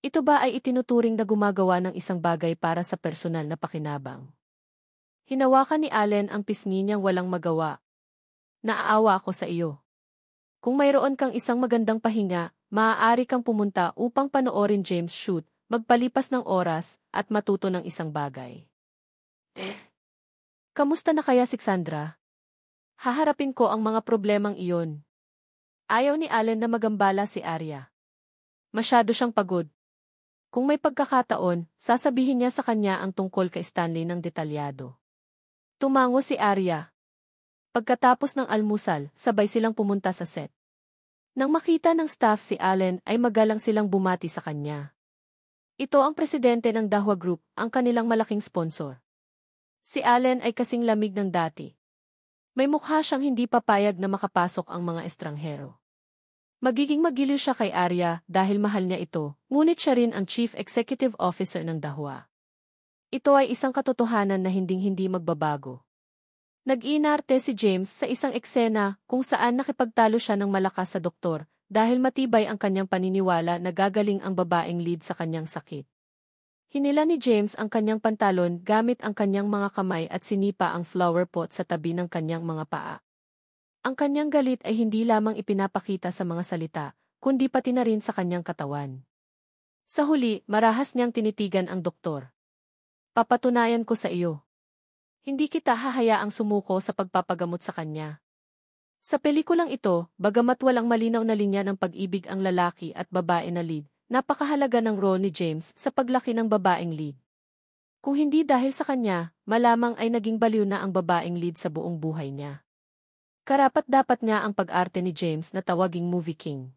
Ito ba ay itinuturing na gumagawa ng isang bagay para sa personal na pakinabang? Hinawakan ni Allen ang pisngi niyang walang magawa. Naaawa ako sa iyo. Kung mayroon kang isang magandang pahinga, maaari kang pumunta upang panoorin James shoot, magpalipas ng oras, at matuto ng isang bagay. Kamusta na kaya si Sandra? Haharapin ko ang mga problemang iyon. Ayaw ni Allen na magambala si Arya. Masyado siyang pagod. Kung may pagkakataon, sasabihin niya sa kanya ang tungkol kay Stanley ng detalyado. Tumango si Arya. Pagkatapos ng almusal, sabay silang pumunta sa set. Nang makita ng staff si Allen ay magalang silang bumati sa kanya. Ito ang presidente ng Dahua Group, ang kanilang malaking sponsor. Si Allen ay kasing lamig ng dati. May mukha siyang hindi papayag na makapasok ang mga estranghero. Magiging magiliw siya kay Arya dahil mahal niya ito, ngunit siya rin ang Chief Executive Officer ng Dahua. Ito ay isang katotohanan na hinding-hindi magbabago. Nag-inarte si James sa isang eksena kung saan nakipagtalo siya ng malakas sa doktor dahil matibay ang kanyang paniniwala na gagaling ang babaeng lead sa kanyang sakit. Hinila ni James ang kanyang pantalon gamit ang kanyang mga kamay at sinipa ang flower pot sa tabi ng kanyang mga paa. Ang kanyang galit ay hindi lamang ipinapakita sa mga salita, kundi pati na rin sa kanyang katawan. Sa huli, marahas niyang tinitigan ang doktor. Papatunayan ko sa iyo. Hindi kita hahayaang sumuko sa pagpapagamot sa kanya. Sa pelikulang ito, bagamat walang malinaw na linya ng pag-ibig ang lalaki at babae na lead, napakahalaga ng role ni James sa paglaki ng babaeng lead. Kung hindi dahil sa kanya, malamang ay naging baliw na ang babaeng lead sa buong buhay niya. Karapat-dapat niya ang pag-arte ni James na tawaging movie king.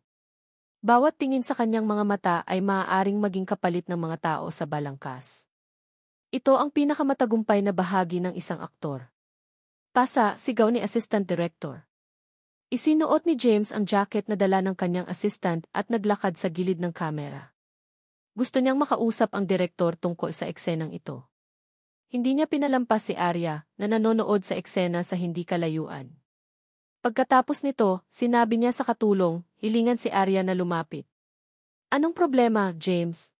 Bawat tingin sa kanyang mga mata ay maaaring maging kapalit ng mga tao sa balangkas. Ito ang pinakamatagumpay na bahagi ng isang aktor. Pasa, sigaw ni Assistant Director. Isinuot ni James ang jacket na dala ng kanyang assistant at naglakad sa gilid ng kamera. Gusto niyang makausap ang direktor tungkol sa eksenang ito. Hindi niya pinalampas si Arya na nanonood sa eksena sa hindi kalayuan. Pagkatapos nito, sinabi niya sa katulong, hilingan si Arya na lumapit. Anong problema, James?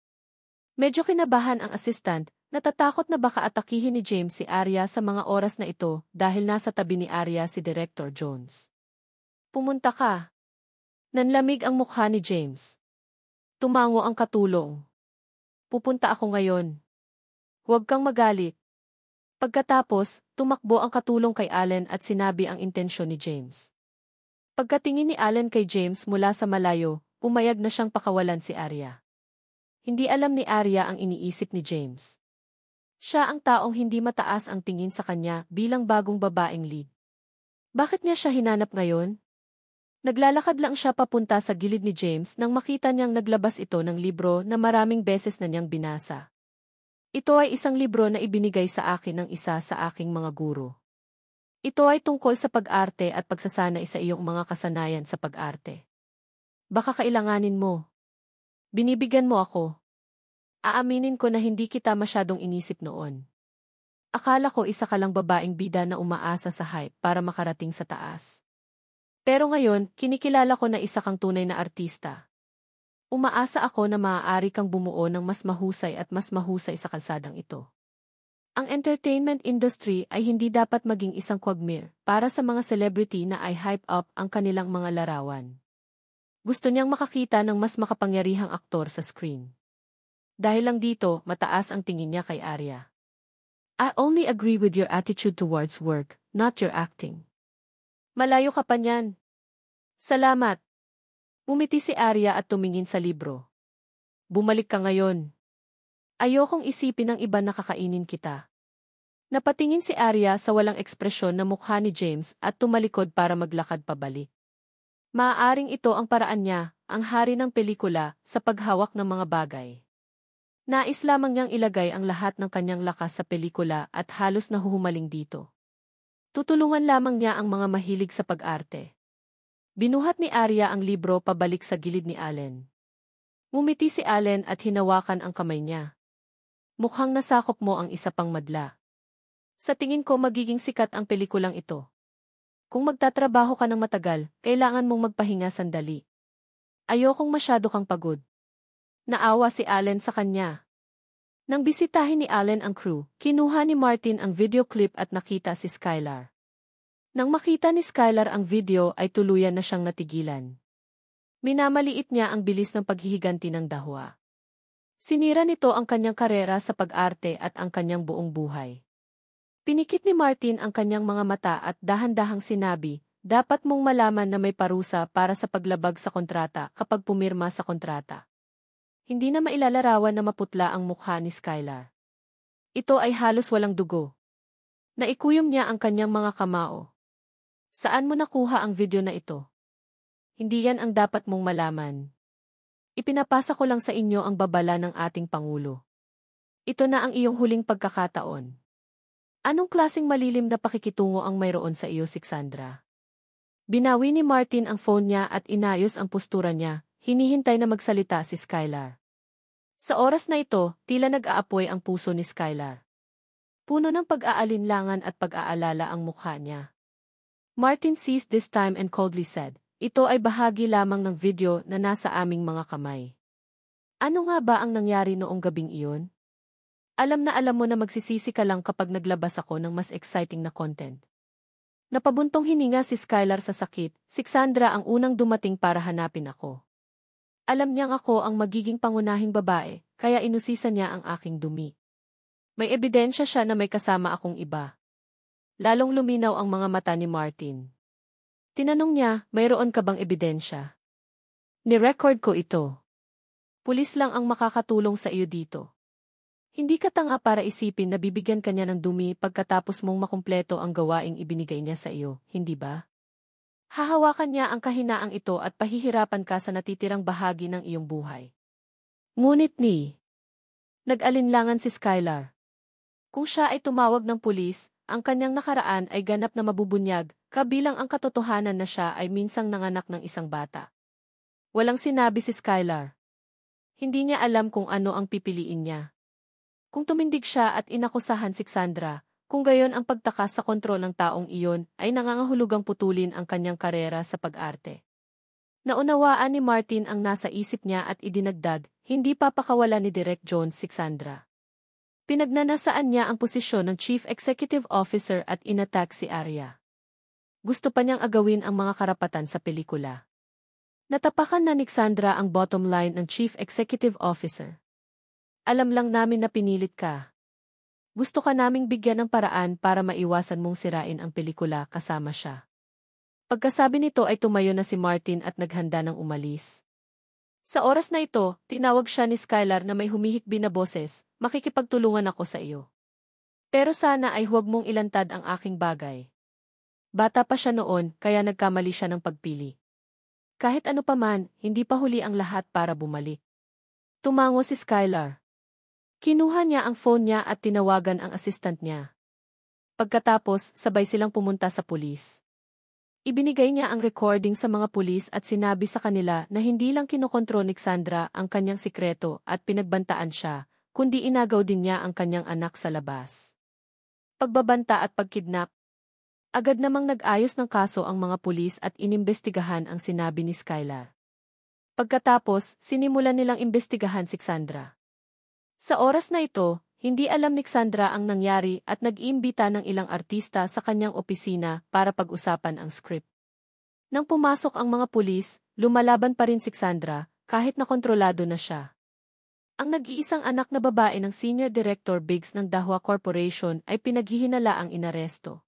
Medyo kinabahan ang assistant. Natatakot na baka atakihin ni James si Arya sa mga oras na ito dahil nasa tabi ni Arya si Director Jones. Pumunta ka. Nanlamig ang mukha ni James. Tumango ang katulong. Pupunta ako ngayon. Huwag kang magalit. Pagkatapos, tumakbo ang katulong kay Allen at sinabi ang intensyon ni James. Pagkatingin ni Allen kay James mula sa malayo, pumayag na siyang pakawalan si Arya. Hindi alam ni Arya ang iniisip ni James. Siya ang taong hindi mataas ang tingin sa kanya bilang bagong babaeng lead. Bakit niya siya hinanap ngayon? Naglalakad lang siya papunta sa gilid ni James nang makita niyang naglabas ito ng libro na maraming beses na niyang binasa. Ito ay isang libro na ibinigay sa akin ng isa sa aking mga guro. Ito ay tungkol sa pag-arte at pagsasanay sa iyong mga kasanayan sa pag-arte. Baka kailanganin mo. Binibigyan mo ako. Aaminin ko na hindi kita masyadong inisip noon. Akala ko isa ka lang babaeng bida na umaasa sa hype para makarating sa taas. Pero ngayon, kinikilala ko na isa kang tunay na artista. Umaasa ako na maaari kang bumuo ng mas mahusay at mas mahusay sa kalsadang ito. Ang entertainment industry ay hindi dapat maging isang quagmire para sa mga celebrity na ay hype up ang kanilang mga larawan. Gusto niyang makakita ng mas makapangyarihang aktor sa screen. Dahil lang dito, mataas ang tingin niya kay Arya. I only agree with your attitude towards work, not your acting. Malayo ka pa niyan. Salamat. Umiti si Arya at tumingin sa libro. Bumalik ka ngayon. Ayokong isipin ng iba na kakainin kita. Napatingin si Arya sa walang ekspresyon na mukha ni James at tumalikod para maglakad pabalik. Maaaring ito ang paraan niya, ang hari ng pelikula, sa paghawak ng mga bagay. Nais lamang niyang ilagay ang lahat ng kanyang lakas sa pelikula at halos nahuhumaling dito. Tutulungan lamang niya ang mga mahilig sa pag-arte. Binuhat ni Arya ang libro pabalik sa gilid ni Allen. Ngumiti si Allen at hinawakan ang kamay niya. Mukhang nasakop mo ang isa pang madla. Sa tingin ko magiging sikat ang pelikulang ito. Kung magtatrabaho ka ng matagal, kailangan mong magpahinga sandali. Ayokong masyado kang pagod. Naawa si Allen sa kanya. Nang bisitahin ni Allen ang crew, kinuha ni Martin ang video clip at nakita si Skylar. Nang makita ni Skylar ang video ay tuluyan na siyang natigilan. Minamaliit niya ang bilis ng paghihiganti ng dahwa. Sinira nito ang kanyang karera sa pag-arte at ang kanyang buong buhay. Pinikit ni Martin ang kanyang mga mata at dahan-dahang sinabi, dapat mong malaman na may parusa para sa paglabag sa kontrata kapag pumirma sa kontrata. Hindi na mailalarawan na maputla ang mukha ni Skylar. Ito ay halos walang dugo. Naikuyom niya ang kanyang mga kamao. Saan mo nakuha ang video na ito? Hindi yan ang dapat mong malaman. Ipinapasa ko lang sa inyo ang babala ng ating Pangulo. Ito na ang iyong huling pagkakataon. Anong klaseng malilim na pakikitungo ang mayroon sa iyo, Sixandra? Binawi ni Martin ang phone niya at inayos ang postura niya. Hinihintay na magsalita si Skylar. Sa oras na ito, tila nag-aapoy ang puso ni Skylar. Puno ng pag-aalinlangan at pag-aalala ang mukha niya. Martin seized this time and coldly said, ito ay bahagi lamang ng video na nasa aming mga kamay. Ano nga ba ang nangyari noong gabing iyon? Alam mo na magsisisi ka lang kapag naglabas ako ng mas exciting na content. Napabuntong hininga si Skylar sa sakit, Sixandra ang unang dumating para hanapin ako. Alam niyang ako ang magiging pangunahing babae, kaya inusisa niya ang aking dumi. May ebidensya siya na may kasama akong iba. Lalong luminaw ang mga mata ni Martin. Tinanong niya, mayroon ka bang ebidensya? Ni-record ko ito. Pulis lang ang makakatulong sa iyo dito. Hindi ka tanga para isipin na bibigyan ka niya ng dumi pagkatapos mong makumpleto ang gawaing ibinigay niya sa iyo, hindi ba? Hahawakan niya ang kahinaang ito at pahihirapan ka sa natitirang bahagi ng iyong buhay. Ngunit nag-alinlangan si Skylar. Kung siya ay tumawag ng pulis, ang kanyang nakaraan ay ganap na mabubunyag, kabilang ang katotohanan na siya ay minsang nanganak ng isang bata. Walang sinabi si Skylar. Hindi niya alam kung ano ang pipiliin niya. Kung tumindig siya at inakusahan si Sandra, kung gayon ang pagtakas sa kontrol ng taong iyon ay nangangahulugang putulin ang kanyang karera sa pag-arte. Naunawaan ni Martin ang nasa isip niya at idinagdag, hindi papakawala ni Direk Jones si Sandra. Pinagnanasaan niya ang posisyon ng Chief Executive Officer at inattack si Arya. Gusto pa niyang agawin ang mga karapatan sa pelikula. Natapakan na ni Sandra ang bottom line ng Chief Executive Officer. Alam lang namin na pinilit ka. Gusto ka naming bigyan ng paraan para maiwasan mong sirain ang pelikula kasama siya. Pagkasabi nito ay tumayo na si Martin at naghanda ng umalis. Sa oras na ito, tinawag siya ni Skylar na may humihikbi na boses, makikipagtulungan ako sa iyo. Pero sana ay huwag mong ilantad ang aking bagay. Bata pa siya noon, kaya nagkamali siya ng pagpili. Kahit ano paman, hindi pa huli ang lahat para bumalik. Tumango si Skylar. Kinuha niya ang phone niya at tinawagan ang assistant niya. Pagkatapos, sabay silang pumunta sa pulis. Ibinigay niya ang recording sa mga pulis at sinabi sa kanila na hindi lang kinokontrol ni Sandra ang kanyang sikreto at pinagbantaan siya, kundi inagaw din niya ang kanyang anak sa labas. Pagbabanta at pagkidnap. Agad namang nag-ayos ng kaso ang mga pulis at inimbestigahan ang sinabi ni Skylar. Pagkatapos, sinimulan nilang imbestigahan si Sandra. Sa oras na ito, hindi alam ni Sandra ang nangyari at nag-iimbita ng ilang artista sa kanyang opisina para pag-usapan ang script. Nang pumasok ang mga pulis, lumalaban pa rin si Sandra kahit nakontrolado na siya. Ang nag-iisang anak na babae ng Senior Director Biggs ng Dahua Corporation ay pinaghihinalaang inaresto.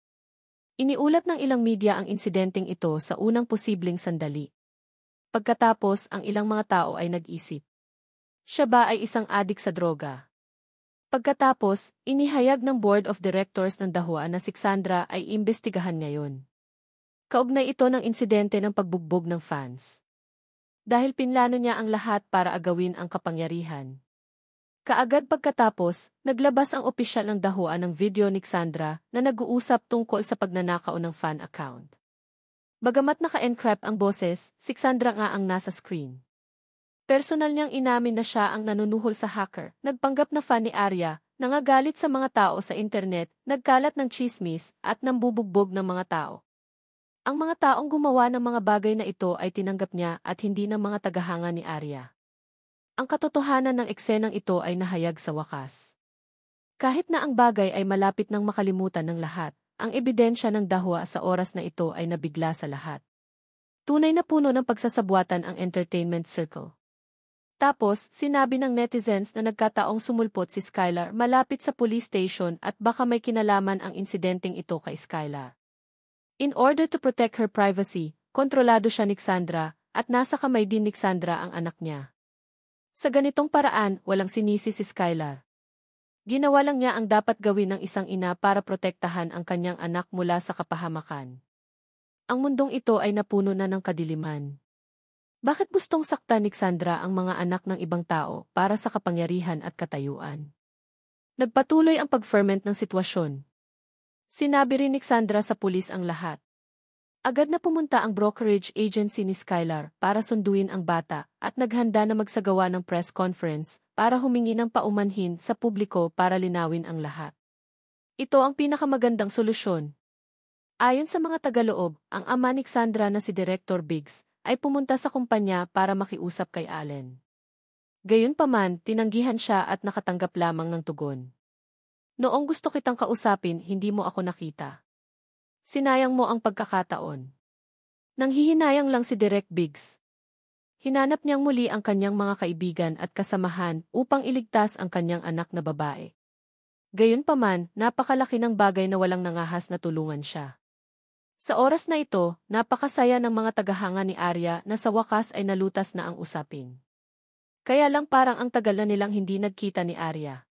Iniulat ng ilang media ang insidenteng ito sa unang posibleng sandali. Pagkatapos, ang ilang mga tao ay nag-isip. Siya ba ay isang adik sa droga? Pagkatapos, inihayag ng Board of Directors ng Dahua na si Sandra ay imbestigahan ngayon. Kaugnay ito ng insidente ng pagbugbog ng fans. Dahil pinlano niya ang lahat para agawin ang kapangyarihan. Kaagad pagkatapos, naglabas ang opisyal ng Dahua ng video ni Sandra na nag-uusap tungkol sa pagnanakaw ng fan account. Bagamat naka-encrypt ang boses, si Sandra nga ang nasa screen. Personal niyang inamin na siya ang nanunuhol sa hacker, nagpanggap na fan ni Arya, nangagalit sa mga tao sa internet, nagkalat ng chismis, at nambubugbog ng mga tao. Ang mga taong gumawa ng mga bagay na ito ay tinanggap niya at hindi ng mga tagahanga ni Arya. Ang katotohanan ng eksenang ito ay nahayag sa wakas. Kahit na ang bagay ay malapit nang makalimutan ng lahat, ang ebidensya ng Dahua sa oras na ito ay nabigla sa lahat. Tunay na puno ng pagsasabwatan ang entertainment circle. Tapos, sinabi ng netizens na nagkataong sumulpot si Skylar malapit sa police station at baka may kinalaman ang insidenteng ito kay Skylar. In order to protect her privacy, kontrolado siya ni Sandra at nasa kamay din ni Sandra ang anak niya. Sa ganitong paraan, walang sinisi si Skylar. Ginawa lang niya ang dapat gawin ng isang ina para protektahan ang kanyang anak mula sa kapahamakan. Ang mundong ito ay napuno na ng kadiliman. Bakit gustong saktan ni Sandra ang mga anak ng ibang tao para sa kapangyarihan at katayuan? Nagpatuloy ang pag-ferment ng sitwasyon. Sinabi rin ni Sandra sa pulis ang lahat. Agad na pumunta ang brokerage agency ni Skylar para sunduin ang bata at naghanda na magsagawa ng press conference para humingi ng paumanhin sa publiko para linawin ang lahat. Ito ang pinakamagandang solusyon. Ayon sa mga tagaloob, ang ama ni Sandra na si Director Biggs ay pumunta sa kumpanya para makiusap kay Allen. Gayunpaman, tinanggihan siya at nakatanggap lamang ng tugon. Noong gusto kitang kausapin, hindi mo ako nakita. Sinayang mo ang pagkakataon. Nanghihinayang lang si Direk Biggs. Hinanap niyang muli ang kanyang mga kaibigan at kasamahan upang iligtas ang kanyang anak na babae. Gayunpaman, napakalaki ng bagay na walang nangahas na tulungan siya. Sa oras na ito, napakasaya ng mga tagahanga ni Arya na sa wakas ay nalutas na ang usapin. Kaya lang parang ang tagal na nilang hindi nagkita ni Arya.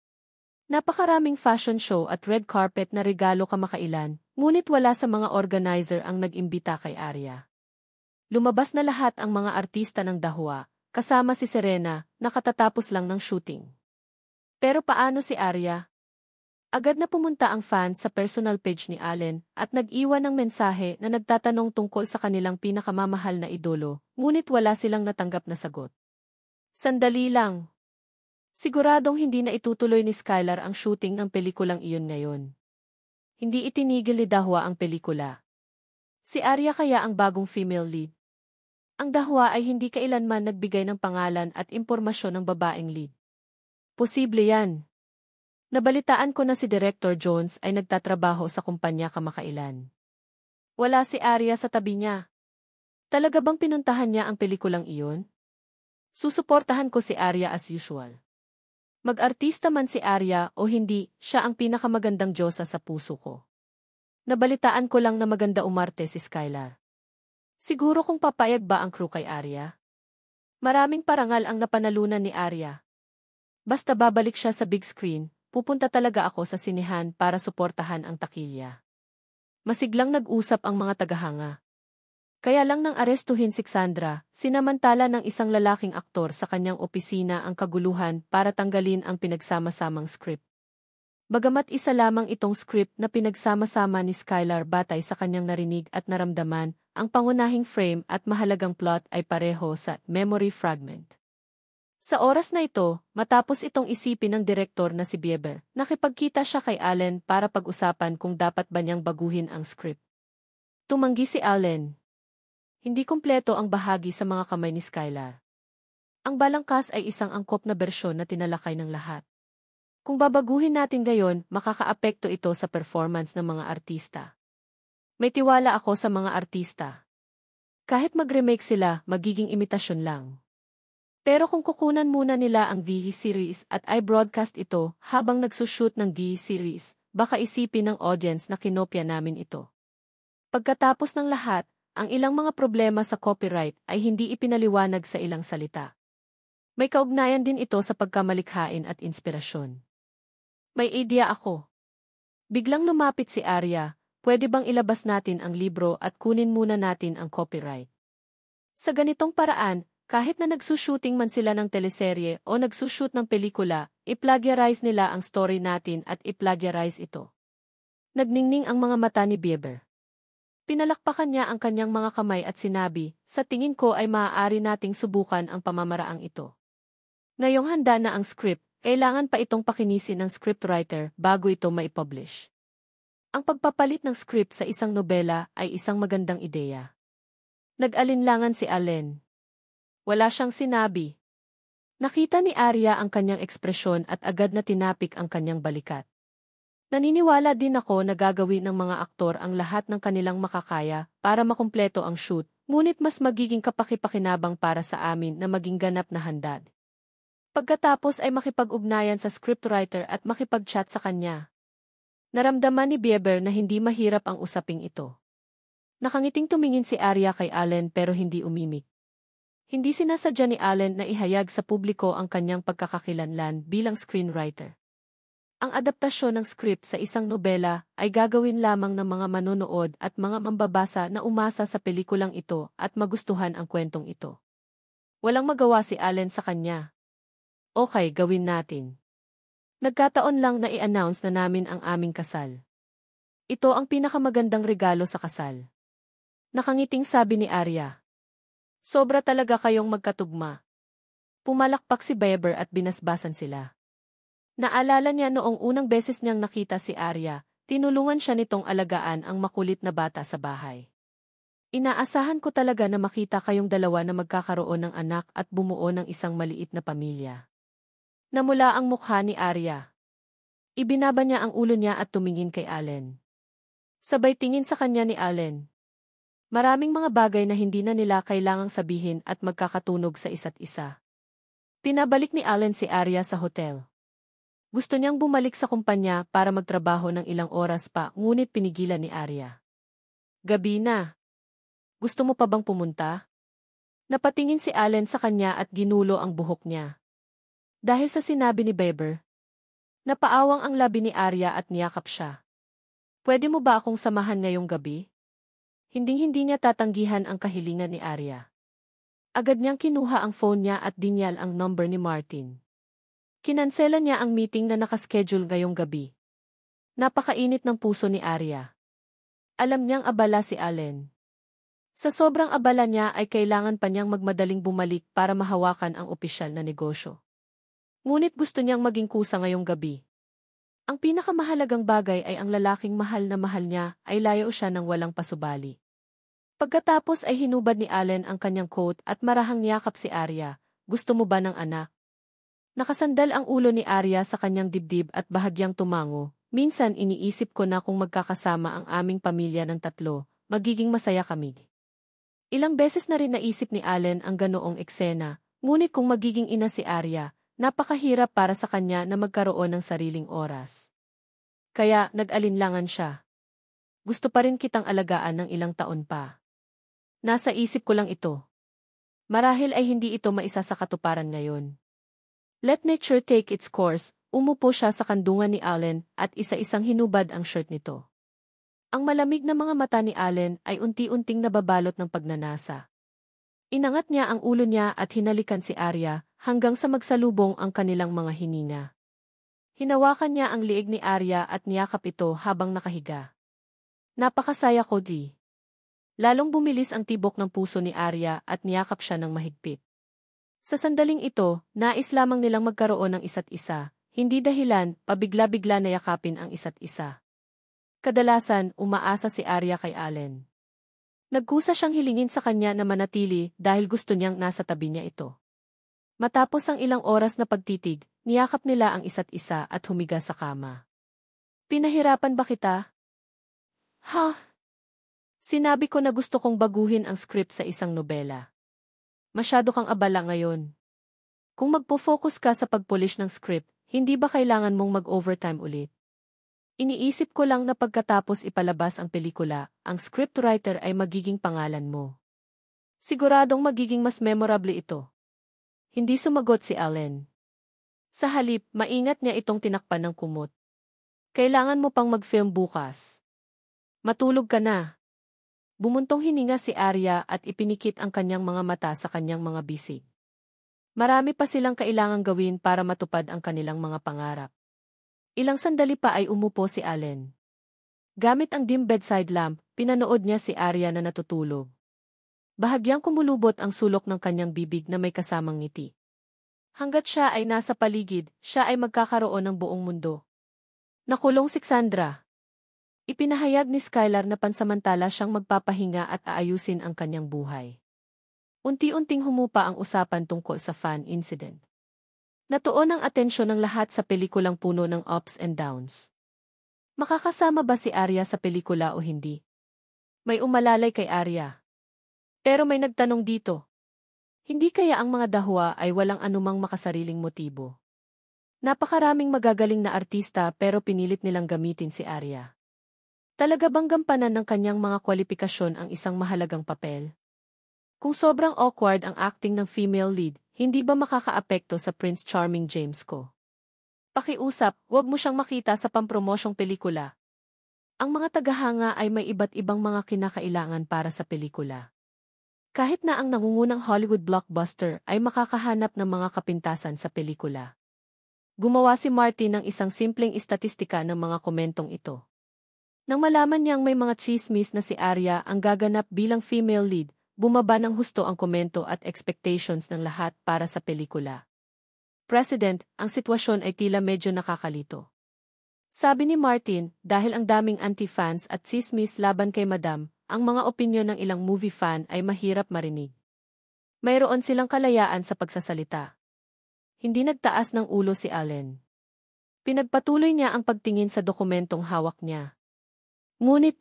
Napakaraming fashion show at red carpet na regalo kamakailan, ngunit wala sa mga organizer ang nag-imbita kay Arya. Lumabas na lahat ang mga artista ng Dahua, kasama si Serena, na katatapos lang ng shooting. Pero paano si Arya? Agad na pumunta ang fans sa personal page ni Allen at nag-iwan ng mensahe na nagtatanong tungkol sa kanilang pinakamamahal na idolo, ngunit wala silang natanggap na sagot. Sandali lang. Siguradong hindi na itutuloy ni Skylar ang shooting ng pelikulang iyon ngayon. Hindi itinigil ni Dahua ang pelikula. Si Arya kaya ang bagong female lead. Ang Dahua ay hindi kailanman nagbigay ng pangalan at impormasyon ng babaeng lead. Posible yan. Nabalitaan ko na si Director Jones ay nagtatrabaho sa kumpanya kamakailan. Wala si Arya sa tabi niya. Talaga bang pinuntahan niya ang pelikulang iyon? Susuportahan ko si Arya as usual. Mag-artista man si Arya o hindi, siya ang pinakamagandang diyosa sa puso ko. Nabalitaan ko lang na maganda umarte si Skylar. Siguro kung papayag ba ang crew kay Arya? Maraming parangal ang napanalunan ni Arya. Basta babalik siya sa big screen, pupunta talaga ako sa sinehan para suportahan ang takilya. Masiglang nag-usap ang mga tagahanga. Kaya lang nang arestuhin si Cassandra, sinamantala ng isang lalaking aktor sa kanyang opisina ang kaguluhan para tanggalin ang pinagsama-samang script. Bagamat isa lamang itong script na pinagsama-sama ni Skylar batay sa kanyang narinig at naramdaman, ang pangunahing frame at mahalagang plot ay pareho sa memory fragment. Sa oras na ito, matapos itong isipin ng direktor na si Bieber, nakipagkita siya kay Allen para pag-usapan kung dapat ba niyang baguhin ang script. Tumanggi si Allen. Hindi kumpleto ang bahagi sa mga kamay ni Skylar. Ang balangkas ay isang angkop na bersyon na tinalakay ng lahat. Kung babaguhin natin gayon, makakaapekto ito sa performance ng mga artista. May tiwala ako sa mga artista. Kahit mag-remake sila, magiging imitasyon lang. Pero kung kukunan muna nila ang VE series at i-broadcast ito habang nagsushoot ng VE series, baka isipin ng audience na kinopya namin ito. Pagkatapos ng lahat, ang ilang mga problema sa copyright ay hindi ipinaliwanag sa ilang salita. May kaugnayan din ito sa pagkamalikhain at inspirasyon. May idea ako. Biglang lumapit si Arya, pwede bang ilabas natin ang libro at kunin muna natin ang copyright? Sa ganitong paraan, kahit na nagsushooting man sila ng teleserye o nagsushoot ng pelikula, i-plagiarize nila ang story natin at i-plagiarize ito. Nagningning ang mga mata ni Bieber. Pinalakpakan niya ang kanyang mga kamay at sinabi, sa tingin ko ay maaari nating subukan ang pamamaraang ito. Ngayong handa na ang script, kailangan pa itong pakinisin ng scriptwriter bago ito maipublish. Ang pagpapalit ng script sa isang nobela ay isang magandang ideya. Nag-alinlangan si Allen. Wala siyang sinabi. Nakita ni Arya ang kanyang ekspresyon at agad na tinapik ang kanyang balikat. Naniniwala din ako na gagawin ng mga aktor ang lahat ng kanilang makakaya para makumpleto ang shoot, ngunit mas magiging kapakipakinabang para sa amin na maging ganap na handad. Pagkatapos ay makipag-ugnayan sa scriptwriter at makipag-chat sa kanya. Naramdaman ni Bieber na hindi mahirap ang usaping ito. Nakangiting tumingin si Arya kay Allen pero hindi umimik. Hindi sinasadya ni Allen na ihayag sa publiko ang kanyang pagkakakilanlan bilang screenwriter. Ang adaptasyon ng script sa isang nobela ay gagawin lamang ng mga manonood at mga mambabasa na umasa sa pelikulang ito at magustuhan ang kwentong ito. Walang magawa si Allen sa kanya. Okay, gawin natin. Nagkataon lang na i-announce na namin ang aming kasal. Ito ang pinakamagandang regalo sa kasal. Nakangiting sabi ni Arya. Sobra talaga kayong magkatugma. Pumalakpak si Bieber at binasbasan sila. Naalala niya noong unang beses niyang nakita si Arya, tinulungan siya nitong alagaan ang makulit na bata sa bahay. Inaasahan ko talaga na makita kayong dalawa na magkakaroon ng anak at bumuo ng isang maliit na pamilya. Namula ang mukha ni Arya. Ibinaba niya ang ulo niya at tumingin kay Allen. Sabay tingin sa kanya ni Allen. Maraming mga bagay na hindi na nila kailangang sabihin at magkakatunog sa isa't isa. Pinabalik ni Allen si Arya sa hotel. Gusto niyang bumalik sa kumpanya para magtrabaho ng ilang oras pa ngunit pinigilan ni Arya. Gabi na. Gusto mo pa bang pumunta? Napatingin si Allen sa kanya at ginulo ang buhok niya. Dahil sa sinabi ni Bieber. Napaawang ang labi ni Arya at niyakap siya. Pwede mo ba akong samahan ngayong gabi? Hinding-hindi niya tatanggihan ang kahilingan ni Arya. Agad niyang kinuha ang phone niya at dinyal ang number ni Martin. Kinansela niya ang meeting na nakaschedule ngayong gabi. Napakainit ng puso ni Arya. Alam niyang abala si Allen. Sa sobrang abala niya ay kailangan pa niyang magmadaling bumalik para mahawakan ang opisyal na negosyo. Ngunit gusto niyang maging kusa ngayong gabi. Ang pinakamahalagang bagay ay ang lalaking mahal niya ay layo siya ng walang pasubali. Pagkatapos ay hinubad ni Allen ang kanyang coat at marahang niyakap si Arya. Gusto mo ba ng anak? Nakasandal ang ulo ni Arya sa kanyang dibdib at bahagyang tumango. Minsan iniisip ko na kung magkakasama ang aming pamilya ng tatlo, magiging masaya kami. Ilang beses na rin naisip ni Allen ang ganoong eksena, ngunit kung magiging ina si Arya, napakahirap para sa kanya na magkaroon ng sariling oras. Kaya nag-alinlangan siya. Gusto pa rin kitang alagaan ng ilang taon pa. Nasa isip ko lang ito. Marahil ay hindi ito maisa sa katuparan ngayon. Let nature take its course, umupo siya sa kandungan ni Allen at isa-isang hinubad ang shirt nito. Ang malamig na mga mata ni Allen ay unti-unting nababalot ng pagnanasa. Inangat niya ang ulo niya at hinalikan si Arya hanggang sa magsalubong ang kanilang mga hininga. Hinawakan niya ang liig ni Arya at niyakap ito habang nakahiga. Napakasaya ko di. Lalong bumilis ang tibok ng puso ni Arya at niyakap siya ng mahigpit. Sa sandaling ito, nais lamang nilang magkaroon ng isa't isa, hindi dahilan, pabigla-bigla na yakapin ang isa't isa. Kadalasan, umaasa si Arya kay Allen. Nagkusa siyang hilingin sa kanya na manatili dahil gusto niyang nasa tabi niya ito. Matapos ang ilang oras na pagtitig, niyakap nila ang isa't isa at humiga sa kama. Pinahirapan ba kita? Ha? Sinabi ko na gusto kong baguhin ang script sa isang nobela. Masyado kang abala ngayon. Kung magpo-focus ka sa pag-polish ng script, hindi ba kailangan mong mag-overtime ulit? Iniisip ko lang na pagkatapos ipalabas ang pelikula, ang scriptwriter ay magiging pangalan mo. Siguradong magiging mas memorable ito. Hindi sumagot si Allen. Sa halip, maingat niya itong tinakpan ng kumot. Kailangan mo pang mag-film bukas. Matulog ka na. Bumuntong hininga si Arya at ipinikit ang kanyang mga mata sa kanyang mga bisig. Marami pa silang kailangang gawin para matupad ang kanilang mga pangarap. Ilang sandali pa ay umupo si Allen. Gamit ang dim bedside lamp, pinanood niya si Arya na natutulog. Bahagyang kumulubot ang sulok ng kanyang bibig na may kasamang ngiti. Hanggat siya ay nasa paligid, siya ay magkakaroon ng buong mundo. Nakulong si Cassandra. Ipinahayag ni Skylar na pansamantala siyang magpapahinga at aayusin ang kanyang buhay. Unti-unting humupa ang usapan tungkol sa fan incident. Natuon ang atensyon ng lahat sa pelikulang puno ng ups and downs. Makakasama ba si Arya sa pelikula o hindi? May umalalay kay Arya. Pero may nagtanong dito. Hindi kaya ang mga dahwa ay walang anumang makasariling motibo? Napakaraming magagaling na artista pero pinilit nilang gamitin si Arya. Talaga bang gampanan ng kanyang mga kwalifikasyon ang isang mahalagang papel? Kung sobrang awkward ang acting ng female lead, hindi ba makakaapekto sa Prince Charming James ko? Pakiusap, huwag mo siyang makita sa pampromosyong pelikula. Ang mga tagahanga ay may iba't ibang mga kinakailangan para sa pelikula. Kahit na ang nangungunang Hollywood blockbuster ay makakahanap ng mga kapintasan sa pelikula. Gumawa si Martin ng isang simpleng istatistika ng mga komentong ito. Nang malaman niyang may mga chismis na si Arya ang gaganap bilang female lead, bumaba ng husto ang komento at expectations ng lahat para sa pelikula. President, ang sitwasyon ay tila medyo nakakalito. Sabi ni Martin, dahil ang daming anti-fans at chismis laban kay Madam, ang mga opinyon ng ilang movie fan ay mahirap marinig. Mayroon silang kalayaan sa pagsasalita. Hindi nagtaas ng ulo si Allen. Pinagpatuloy niya ang pagtingin sa dokumentong hawak niya. Ngunit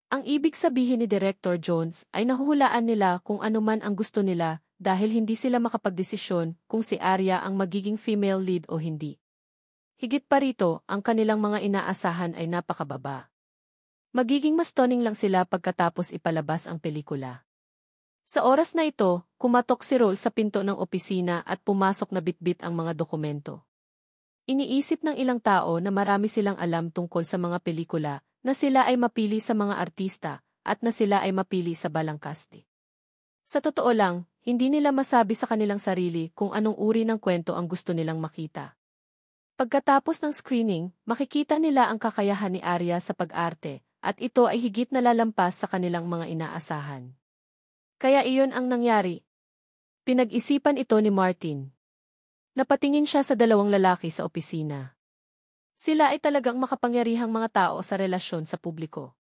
ang ibig sabihin ni Director Jones ay nahuhulaan nila kung ano man ang gusto nila dahil hindi sila makapagdesisyon kung si Arya ang magiging female lead o hindi. Higit pa rito, ang kanilang mga inaasahan ay napakababa. Magiging mas stunning lang sila pagkatapos ipalabas ang pelikula. Sa oras na ito, kumatok si Rol sa pinto ng opisina at pumasok na bitbit ang mga dokumento. Iniisip ng ilang tao na marami silang alam tungkol sa mga pelikula, na sila ay mapili sa mga artista, at na sila ay mapili sa balangkaste. Sa totoo lang, hindi nila masabi sa kanilang sarili kung anong uri ng kwento ang gusto nilang makita. Pagkatapos ng screening, makikita nila ang kakayahan ni Arya sa pag-arte, at ito ay higit na lalampas sa kanilang mga inaasahan. Kaya iyon ang nangyari. Pinag-isipan ito ni Martin. Napatingin siya sa dalawang lalaki sa opisina. Sila ay talagang makapangyarihang mga tao sa relasyon sa publiko.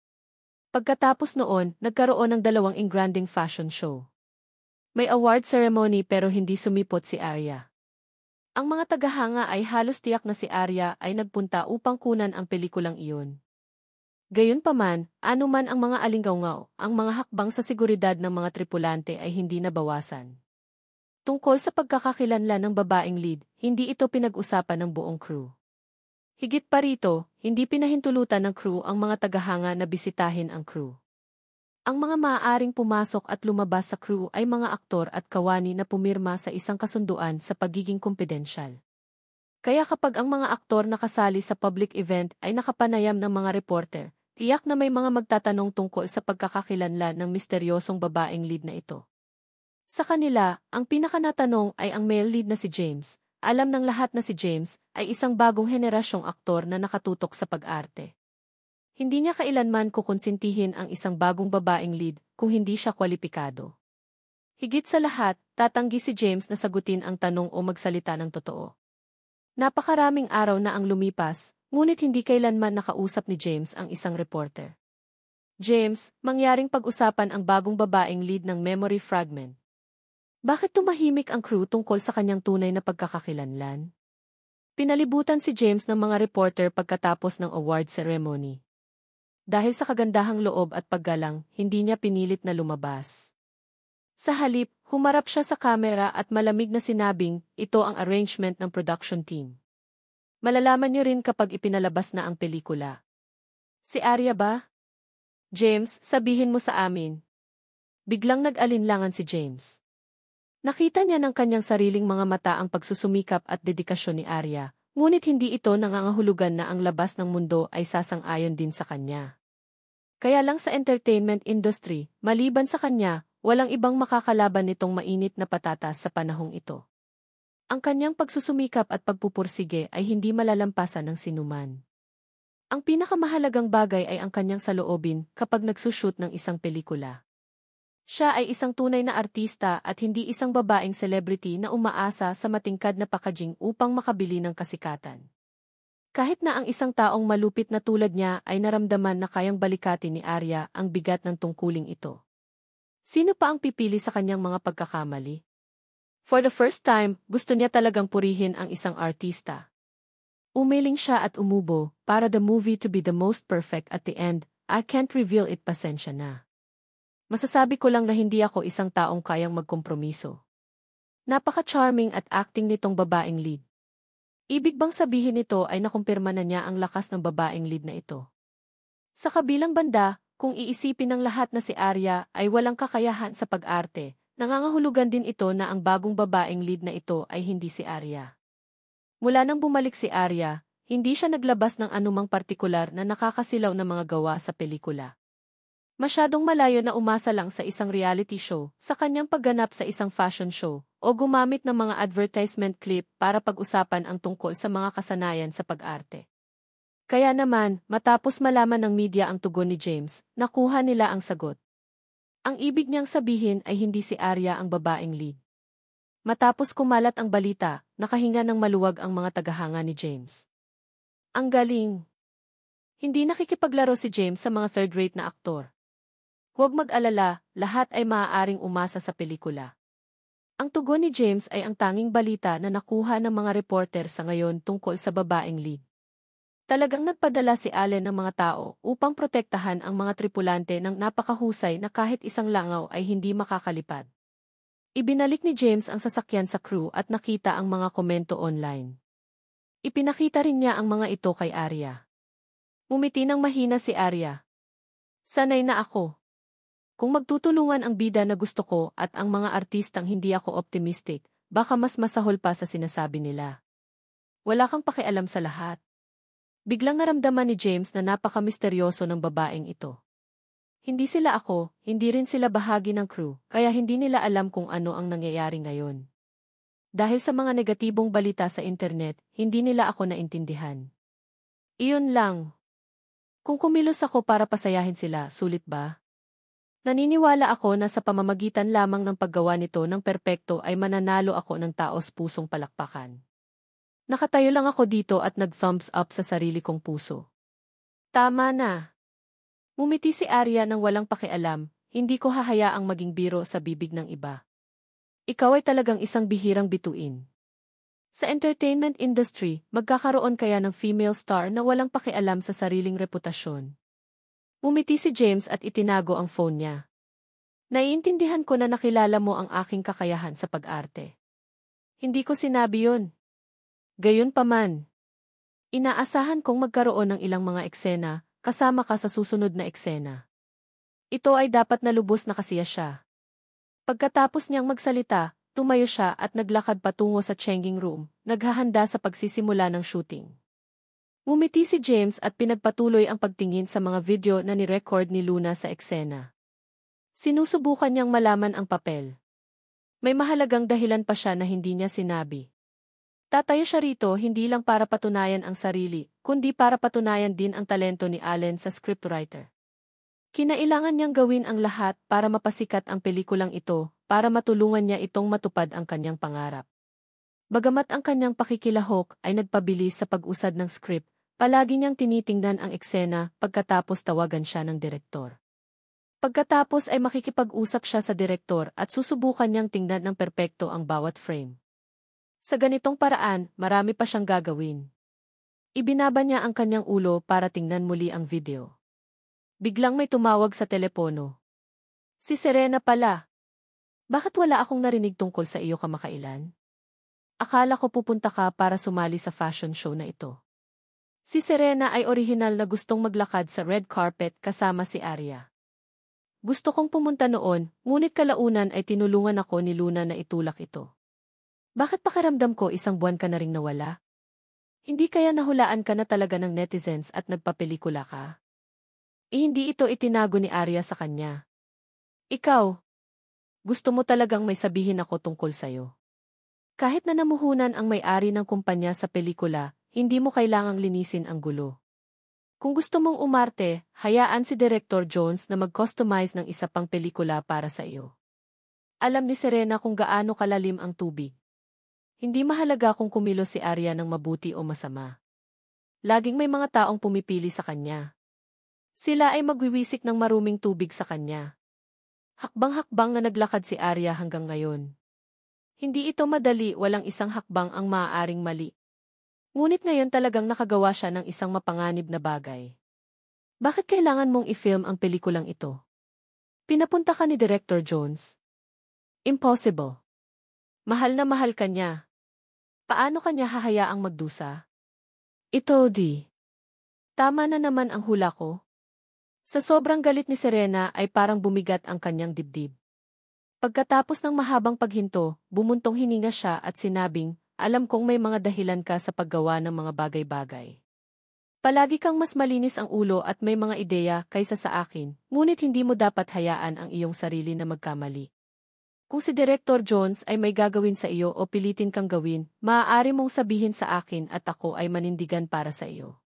Pagkatapos noon, nagkaroon ng dalawang engranding fashion show. May award ceremony pero hindi sumipot si Arya. Ang mga tagahanga ay halos tiyak na si Arya ay nagpunta upang kunan ang pelikulang iyon. Gayunpaman, anuman ang mga alinggaw-ngaw, ang mga hakbang sa seguridad ng mga tripulante ay hindi nabawasan. Tungkol sa pagkakakilanlan ng babaeng lead, hindi ito pinag-usapan ng buong crew. Higit pa rito, hindi pinahintulutan ng crew ang mga tagahanga na bisitahin ang crew. Ang mga maaaring pumasok at lumabas sa crew ay mga aktor at kawani na pumirma sa isang kasunduan sa pagiging kumpidensyal. Kaya kapag ang mga aktor na kasali sa public event ay nakapanayam ng mga reporter, Tiyak na may mga magtatanong tungkol sa pagkakakilanlan ng misteryosong babaeng lead na ito. Sa kanila, ang pinakanatanong ay ang male lead na si James. Alam ng lahat na si James ay isang bagong henerasyong aktor na nakatutok sa pag-arte. Hindi niya kailanman kukonsintihin ang isang bagong babaeng lead kung hindi siya kwalipikado. Higit sa lahat, tatanggi si James na sagutin ang tanong o magsalita ng totoo. Napakaraming araw na ang lumipas, ngunit hindi kailanman nakausap ni James ang isang reporter. James, mangyaring pag-usapan ang bagong babaeng lead ng Memory Fragment. Bakit tumahimik ang crew tungkol sa kanyang tunay na pagkakakilanlan? Pinalibutan si James ng mga reporter pagkatapos ng award ceremony. Dahil sa kagandahang loob at paggalang, hindi niya pinilit na lumabas. Sa halip, humarap siya sa kamera at malamig na sinabing, ito ang arrangement ng production team. Malalaman niyo rin kapag ipinalabas na ang pelikula. Si Arya ba? James, sabihin mo sa amin. Biglang nag-alinlangan si James. Nakita niya ng kanyang sariling mga mata ang pagsusumikap at dedikasyon ni Arya, ngunit hindi ito nangangahulugan na ang labas ng mundo ay sasang-ayon din sa kanya. Kaya lang sa entertainment industry, maliban sa kanya, walang ibang makakalaban nitong mainit na patatas sa panahong ito. Ang kanyang pagsusumikap at pagpupursige ay hindi malalampasan ng sinuman. Ang pinakamahalagang bagay ay ang kanyang saloobin kapag nagsushoot ng isang pelikula. Siya ay isang tunay na artista at hindi isang babaeng celebrity na umaasa sa matingkad na packaging upang makabili ng kasikatan. Kahit na ang isang taong malupit na tulad niya ay naramdaman na kayang balikatin ni Arya ang bigat ng tungkuling ito. Sino pa ang pipili sa kanyang mga pagkakamali? For the first time, gusto niya talagang purihin ang isang artista. Umiling siya at umubo, para the movie to be the most perfect at the end, I can't reveal it, pasensya na. Masasabi ko lang na hindi ako isang taong kayang magkompromiso. Napaka-charming at acting nitong babaeng lead. Ibig bang sabihin nito ay nakumpirma na niya ang lakas ng babaeng lead na ito? Sa kabilang banda, kung iisipin ng lahat na si Arya ay walang kakayahan sa pag-arte, nangangahulugan din ito na ang bagong babaeng lead na ito ay hindi si Arya. Mula nang bumalik si Arya, hindi siya naglabas ng anumang partikular na nakakasilaw na mga gawa sa pelikula. Masyadong malayo na umasa lang sa isang reality show, sa kanyang pagganap sa isang fashion show, o gumamit ng mga advertisement clip para pag-usapan ang tungkol sa mga kasanayan sa pag-arte. Kaya naman, matapos malaman ng media ang tugon ni James, nakuha nila ang sagot. Ang ibig niyang sabihin ay hindi si Arya ang babaeng lead. Matapos kumalat ang balita, nakahinga ng maluwag ang mga tagahanga ni James. Ang galing! Hindi nakikipaglaro si James sa mga third-rate na aktor. Huwag mag-alala, lahat ay maaaring umasa sa pelikula. Ang tugon ni James ay ang tanging balita na nakuha ng mga reporter sa ngayon tungkol sa babaeng lead. Talagang nagpadala si Allen ng mga tao upang protektahan ang mga tripulante ng napakahusay na kahit isang langaw ay hindi makakalipad. Ibinalik ni James ang sasakyan sa crew at nakita ang mga komento online. Ipinakita rin niya ang mga ito kay Arya. Umiti ng mahina si Arya. Sanay na ako. Kung magtutulungan ang bida na gusto ko at ang mga artistang hindi ako optimistic, baka mas masahol pa sa sinasabi nila. Wala kang pakialam sa lahat. Biglang naramdaman ni James na napaka-misteryoso ng babaeng ito. Hindi sila ako, hindi rin sila bahagi ng crew, kaya hindi nila alam kung ano ang nangyayari ngayon. Dahil sa mga negatibong balita sa internet, hindi nila ako naintindihan. Iyon lang. Kung kumilos ako para pasayahin sila, sulit ba? Naniniwala ako na sa pamamagitan lamang ng paggawa nito ng perpekto ay mananalo ako ng taos-pusong palakpakan. Nakatayo lang ako dito at nag-thumbs up sa sarili kong puso. Tama na. Ngumiti si Arya nang walang pakialam, hindi ko hahayaang maging biro sa bibig ng iba. Ikaw ay talagang isang bihirang bituin. Sa entertainment industry, magkakaroon kaya ng female star na walang pakialam sa sariling reputasyon. Umiti si James at itinago ang phone niya. Naiintindihan ko na nakilala mo ang aking kakayahan sa pag-arte. Hindi ko sinabi yun. Gayunpaman, inaasahan kong magkaroon ng ilang mga eksena, kasama ka sa susunod na eksena. Ito ay dapat na lubos na kasiya siya. Pagkatapos niyang magsalita, tumayo siya at naglakad patungo sa changing room, naghahanda sa pagsisimula ng shooting. Ngumiti si James at pinagpatuloy ang pagtingin sa mga video na ni-record ni Luna sa eksena. Sinusubukan niyang malaman ang papel. May mahalagang dahilan pa siya na hindi niya sinabi. Tatayo siya rito hindi lang para patunayan ang sarili, kundi para patunayan din ang talento ni Allen sa scriptwriter. Kinailangan niyang gawin ang lahat para mapasikat ang pelikulang ito, para matulungan niya itong matupad ang kanyang pangarap. Bagamat ang kanyang pakikilahok ay nagpabilis sa pag-usad ng script, palagi niyang tinitingnan ang eksena pagkatapos tawagan siya ng direktor. Pagkatapos ay makikipag-usap siya sa direktor at susubukan niyang tingnan ng perpekto ang bawat frame. Sa ganitong paraan, marami pa siyang gagawin. Ibinaba niya ang kanyang ulo para tingnan muli ang video. Biglang may tumawag sa telepono. Si Serena pala. Bakit wala akong narinig tungkol sa iyo kamakailan? Akala ko pupunta ka para sumali sa fashion show na ito. Si Serena ay orihinal na gustong maglakad sa red carpet kasama si Arya. Gusto kong pumunta noon, ngunit kalaunan ay tinulungan ako ni Luna na itulak ito. Bakit pakiramdam ko isang buwan ka na ring nawala? Hindi kaya nahulaan ka na talaga ng netizens at nagpapelikula ka? Hindi ito itinago ni Arya sa kanya. Ikaw, gusto mo talagang may sabihin ako tungkol sa'yo. Kahit na namuhunan ang may-ari ng kumpanya sa pelikula, hindi mo kailangang linisin ang gulo. Kung gusto mong umarte, hayaan si Director Jones na mag-customize ng isa pang pelikula para sa iyo. Alam ni Serena kung gaano kalalim ang tubig. Hindi mahalaga kung kumilos si Arya ng mabuti o masama. Laging may mga taong pumipili sa kanya. Sila ay magwiwisik ng maruming tubig sa kanya. Hakbang-hakbang na naglakad si Arya hanggang ngayon. Hindi ito madali, walang isang hakbang ang maaaring mali. Ngunit ngayon talagang nakagawa siya ng isang mapanganib na bagay. Bakit kailangan mong i-film ang pelikulang ito? Pinapunta ka ni Director Jones. Impossible. Mahal na mahal ka niya. Paano kanya hahayaang magdusa? Ito di. Tama na naman ang hula ko. Sa sobrang galit ni Serena ay parang bumigat ang kanyang dibdib. Pagkatapos ng mahabang paghinto, bumuntong hininga siya at sinabing, alam kong may mga dahilan ka sa paggawa ng mga bagay-bagay. Palagi kang mas malinis ang ulo at may mga ideya kaysa sa akin, ngunit hindi mo dapat hayaan ang iyong sarili na magkamali. Kung si Director Jones ay may gagawin sa iyo o pilitin kang gawin, maaari mong sabihin sa akin at ako ay manindigan para sa iyo.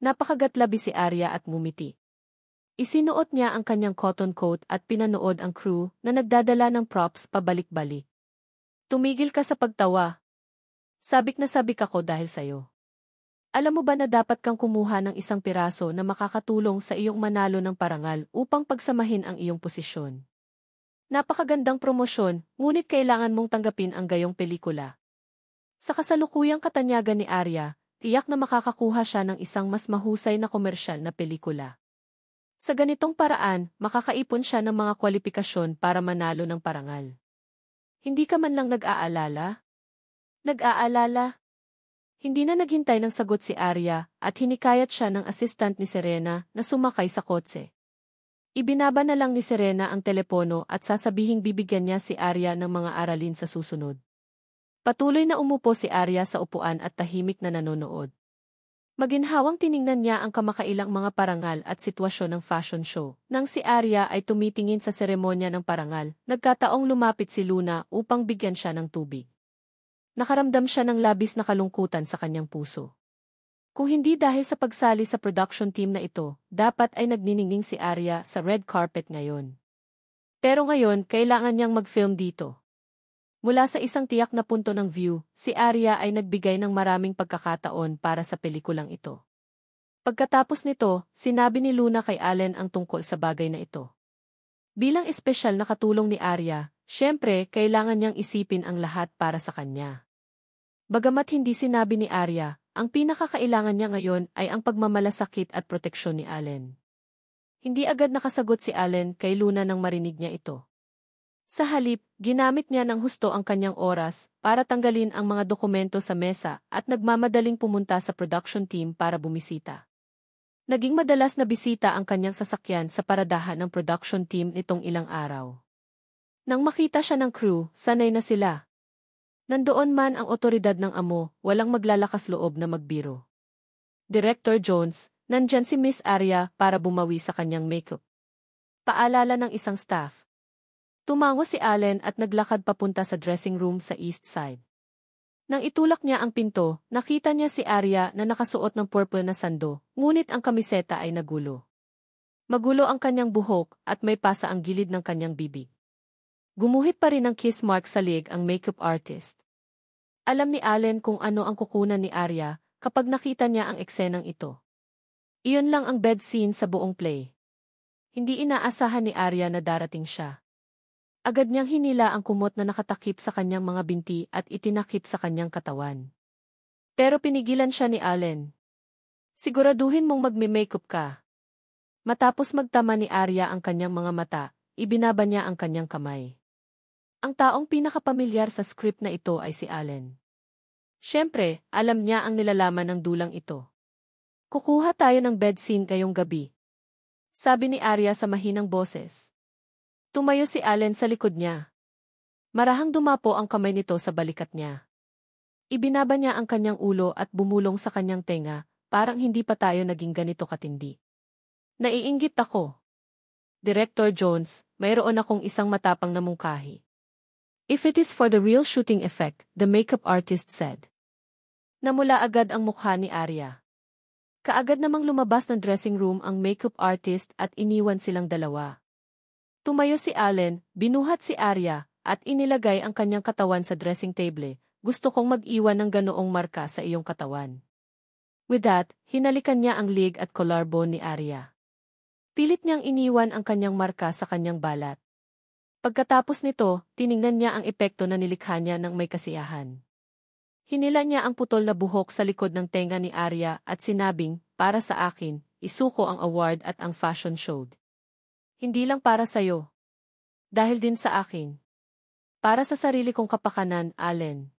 Napakagatlabi si Arya at ngumiti. Isinuot niya ang kanyang cotton coat at pinanood ang crew na nagdadala ng props pabalik-balik. Tumigil ka sa pagtawa. Sabik na sabik ako dahil sa'yo. Alam mo ba na dapat kang kumuha ng isang piraso na makakatulong sa iyong manalo ng parangal upang pagsamahin ang iyong posisyon? Napakagandang promosyon, ngunit kailangan mong tanggapin ang gayong pelikula. Sa kasalukuyang katanyagan ni Arya, tiyak na makakakuha siya ng isang mas mahusay na komersyal na pelikula. Sa ganitong paraan, makakaipon siya ng mga kwalipikasyon para manalo ng parangal. Hindi ka man lang nag-aalala? Nag-aalala? Hindi na naghintay ng sagot si Arya at hinikayat siya ng assistant ni Serena na sumakay sa kotse. Ibinaba na lang ni Serena ang telepono at sasabihing bibigyan niya si Arya ng mga aralin sa susunod. Patuloy na umupo si Arya sa upuan at tahimik na nanonood. Maginhawang tiningnan niya ang kamakailang mga parangal at sitwasyon ng fashion show. Nang si Arya ay tumitingin sa seremonya ng parangal, nagkataong lumapit si Luna upang bigyan siya ng tubig. Nakaramdam siya ng labis na kalungkutan sa kanyang puso. Kung hindi dahil sa pagsali sa production team na ito, dapat ay nagniningning si Arya sa red carpet ngayon. Pero ngayon, kailangan niyang mag-film dito. Mula sa isang tiyak na punto ng view, si Arya ay nagbigay ng maraming pagkakataon para sa pelikulang ito. Pagkatapos nito, sinabi ni Luna kay Allen ang tungkol sa bagay na ito. Bilang espesyal na katulong ni Arya, syempre, kailangan niyang isipin ang lahat para sa kanya. Bagamat hindi sinabi ni Arya, ang pinakakailangan niya ngayon ay ang pagmamalasakit at proteksyon ni Allen. Hindi agad nakasagot si Allen kay Luna nang marinig niya ito. Sa halip, ginamit niya ng husto ang kanyang oras para tanggalin ang mga dokumento sa mesa at nagmamadaling pumunta sa production team para bumisita. Naging madalas na bisita ang kanyang sasakyan sa paradahan ng production team nitong ilang araw. Nang makita siya ng crew, sanay na sila. Nandoon man ang otoridad ng amo, walang maglalakas loob na magbiro. Director Jones, nandyan si Miss Arya para bumawi sa kanyang makeup. Paalala ng isang staff. Tumango si Allen at naglakad papunta sa dressing room sa east side. Nang itulak niya ang pinto, nakita niya si Arya na nakasuot ng purple na sando, ngunit ang kamiseta ay nagulo. Magulo ang kanyang buhok at may pasa ang gilid ng kanyang bibig. Gumuhit pa rin ng kiss mark sa leeg ang makeup artist. Alam ni Allen kung ano ang kukunan ni Arya kapag nakita niya ang eksenang ito. Iyon lang ang bed scene sa buong play. Hindi inaasahan ni Arya na darating siya. Agad niyang hinila ang kumot na nakatakip sa kanyang mga binti at itinakip sa kanyang katawan. Pero pinigilan siya ni Allen. Siguraduhin mong magme-makeup ka. Matapos magtama ni Arya ang kanyang mga mata, ibinaba niya ang kanyang kamay. Ang taong pinakapamilyar sa script na ito ay si Allen. Siyempre, alam niya ang nilalaman ng dulang ito. Kukuha tayo ng bed scene ngayong gabi, sabi ni Arya sa mahinang boses. Tumayo si Allen sa likod niya. Marahang dumapo ang kamay nito sa balikat niya. Ibinaba niya ang kanyang ulo at bumulong sa kanyang tenga, parang hindi pa tayo naging ganito katindi. Naiinggit ako. Director Jones, mayroon akong isang matapang na mungkahi. If it is for the real shooting effect, the makeup artist said. Namula agad ang mukha ni Arya. Kaagad namang lumabas ng dressing room ang makeup artist at iniwan silang dalawa. Tumayo si Allen, binuhat si Arya, at inilagay ang kanyang katawan sa dressing table. Gusto kong mag-iwan ng ganoong marka sa iyong katawan. With that, hinalikan niya ang leg at collarbone ni Arya. Pilit niyang iniwan ang kanyang marka sa kanyang balat. Pagkatapos nito, tiningnan niya ang epekto na nilikha niya ng may kasiyahan. Hinila niya ang putol na buhok sa likod ng tenga ni Arya at sinabing, para sa akin, isuko ang award at ang fashion show. Hindi lang para sa'yo. Dahil din sa akin. Para sa sarili kong kapakanan, Allen.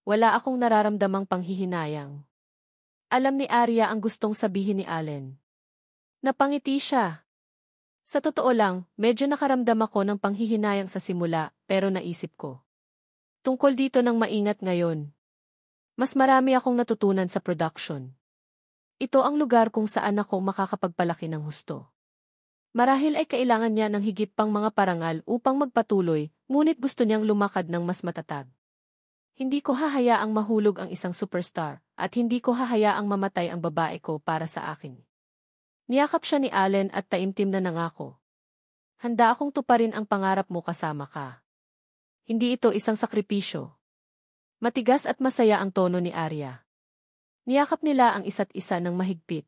Wala akong nararamdamang panghihinayang. Alam ni Arya ang gustong sabihin ni Allen. Napangiti siya. Sa totoo lang, medyo nakaramdam ako ng panghihinayang sa simula, pero naisip ko. Tungkol dito ng maingat ngayon. Mas marami akong natutunan sa production. Ito ang lugar kung saan ako makakapagpalaki ng husto. Marahil ay kailangan niya ng higit pang mga parangal upang magpatuloy, ngunit gusto niyang lumakad ng mas matatag. Hindi ko hahayaang mahulog ang isang superstar, at hindi ko hahayaang mamatay ang babae ko para sa akin. Niyakap siya ni Allen at taimtim na nangako. Handa akong tuparin ang pangarap mo kasama ka. Hindi ito isang sakripisyo. Matigas at masaya ang tono ni Arya. Niyakap nila ang isa't isa ng mahigpit.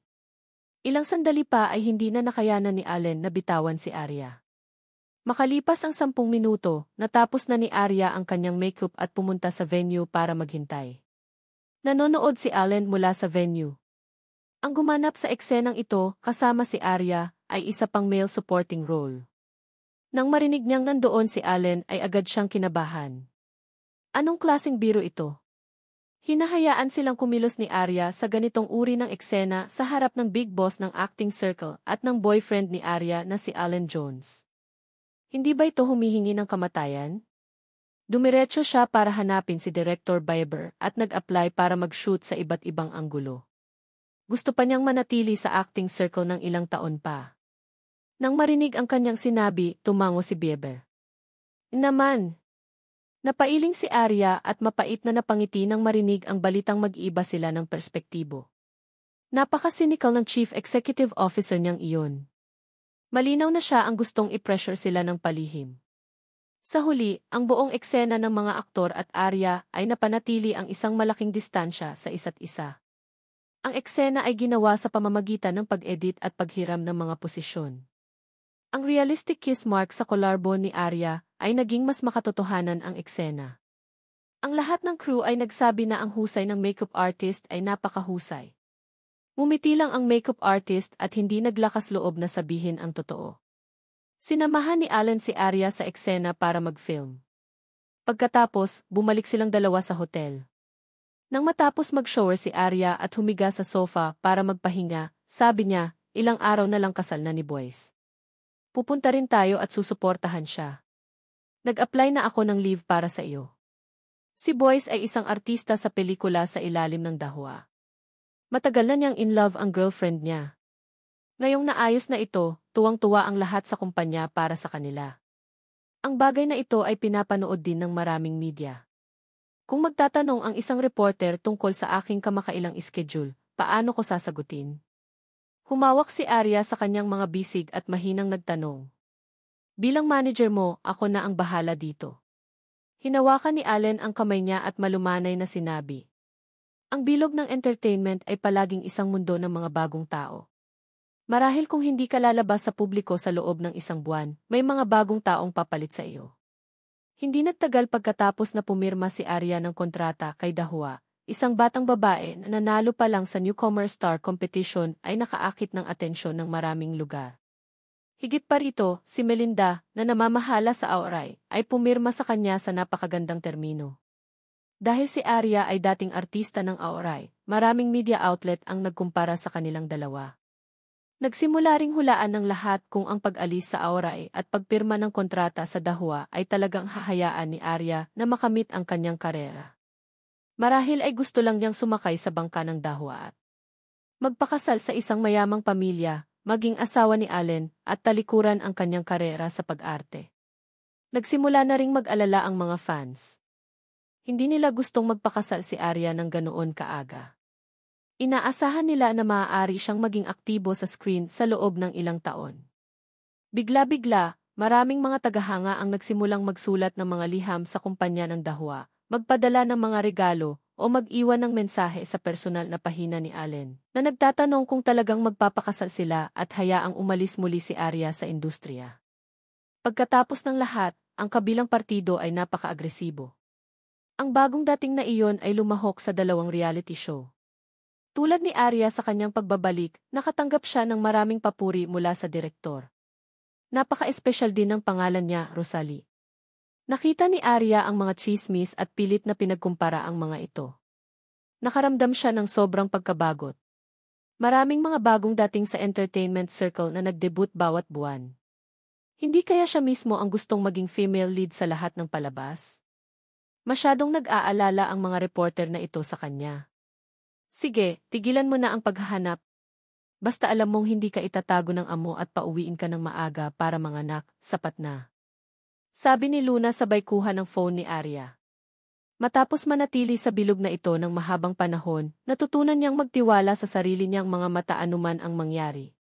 Ilang sandali pa ay hindi na nakayanan ni Allen na bitawan si Arya. Makalipas ang 10 minuto, natapos na ni Arya ang kanyang makeup at pumunta sa venue para maghintay. Nanonood si Allen mula sa venue. Ang gumanap sa eksenang ito, kasama si Arya, ay isa pang male supporting role. Nang marinig niyang nandoon si Allen ay agad siyang kinabahan. Anong klaseng biro ito? Hinahayaan silang kumilos ni Arya sa ganitong uri ng eksena sa harap ng big boss ng acting circle at ng boyfriend ni Arya na si Allen Jones. Hindi ba ito humihingi ng kamatayan? Dumiretso siya para hanapin si Director Bieber at nag-apply para mag-shoot sa iba't ibang anggulo. Gusto pa niyang manatili sa acting circle ng ilang taon pa. Nang marinig ang kanyang sinabi, tumango si Bieber. Naman! Napailing si Arya at mapait na napangiti nang marinig ang balitang mag-iba sila ng perspektibo. Napaka-cynical ng Chief Executive Officer niyang iyon. Malinaw na siya ang gustong i-pressure sila ng palihim. Sa huli, ang buong eksena ng mga aktor at Arya ay napanatili ang isang malaking distansya sa isa't isa. Ang eksena ay ginawa sa pamamagitan ng pag-edit at paghiram ng mga posisyon. Ang realistic kiss mark sa collarbone ni Arya ay naging mas makatotohanan ang eksena. Ang lahat ng crew ay nagsabi na ang husay ng makeup artist ay napakahusay. Ngumiti lang ang makeup artist at hindi naglakas loob na sabihin ang totoo. Sinamahan ni Allen si Arya sa eksena para mag-film. Pagkatapos, bumalik silang dalawa sa hotel. Nang matapos mag-shower si Arya at humiga sa sofa para magpahinga, sabi niya, ilang araw na lang kasal na ni Boyce. Pupunta rin tayo at susuportahan siya. Nag-apply na ako ng leave para sa iyo. Si Boyce ay isang artista sa pelikula Sa Ilalim ng Dahwa. Matagal na niyang in love ang girlfriend niya. Ngayong naayos na ito, tuwang-tuwa ang lahat sa kumpanya para sa kanila. Ang bagay na ito ay pinapanood din ng maraming media. Kung magtatanong ang isang reporter tungkol sa aking kamakailang schedule, paano ko sasagutin? Humawak si Arya sa kanyang mga bisig at mahinang nagtanong. Bilang manager mo, ako na ang bahala dito. Hinawakan ni Allen ang kamay niya at malumanay na sinabi. Ang bilog ng entertainment ay palaging isang mundo ng mga bagong tao. Marahil kung hindi ka lalabas sa publiko sa loob ng isang buwan, may mga bagong taong papalit sa iyo. Hindi nagtagal pagkatapos na pumirma si Arya ng kontrata kay Dahua, isang batang babae na nanalo pa lang sa Newcomer Star Competition ay nakaakit ng atensyon ng maraming lugar. Higit pa rito, si Melinda, na namamahala sa Auray, ay pumirma sa kanya sa napakagandang termino. Dahil si Arya ay dating artista ng Auray, maraming media outlet ang nagkumpara sa kanilang dalawa. Nagsimula ring hulaan ng lahat kung ang pag-alis sa Auray at pagpirma ng kontrata sa Dahua ay talagang hahayaan ni Arya na makamit ang kanyang karera. Marahil ay gusto lang niyang sumakay sa bangka ng Dahua at magpakasal sa isang mayamang pamilya, maging asawa ni Allen at talikuran ang kanyang karera sa pag-arte. Nagsimula na ring mag-alala ang mga fans. Hindi nila gustong magpakasal si Arya ng ganoon kaaga. Inaasahan nila na maaari siyang maging aktibo sa screen sa loob ng ilang taon. Bigla-bigla, maraming mga tagahanga ang nagsimulang magsulat ng mga liham sa kumpanya ng Dahua, magpadala ng mga regalo, o mag-iwan ng mensahe sa personal na pahina ni Allen, na nagtatanong kung talagang magpapakasal sila at hayaang umalis muli si Arya sa industriya. Pagkatapos ng lahat, ang kabilang partido ay napaka-agresibo. Ang bagong dating na iyon ay lumahok sa dalawang reality show. Tulad ni Arya sa kanyang pagbabalik, nakatanggap siya ng maraming papuri mula sa direktor. Napaka-espesyal din ng pangalan niya, Rosalie. Nakita ni Arya ang mga chismis at pilit na pinagkumpara ang mga ito. Nakaramdam siya ng sobrang pagkabagot. Maraming mga bagong dating sa entertainment circle na nagdebut bawat buwan. Hindi kaya siya mismo ang gustong maging female lead sa lahat ng palabas? Masyadong nag-aalala ang mga reporter na ito sa kanya. Sige, tigilan mo na ang paghahanap. Basta alam mong hindi ka itatago ng amo at pauwiin ka ng maaga para manganak, sapat na. Sabi ni Luna sabay kuha ng phone ni Arya. Matapos manatili sa bilog na ito ng mahabang panahon, natutunan niyang magtiwala sa sarili niyang mga mata anuman ang mangyari.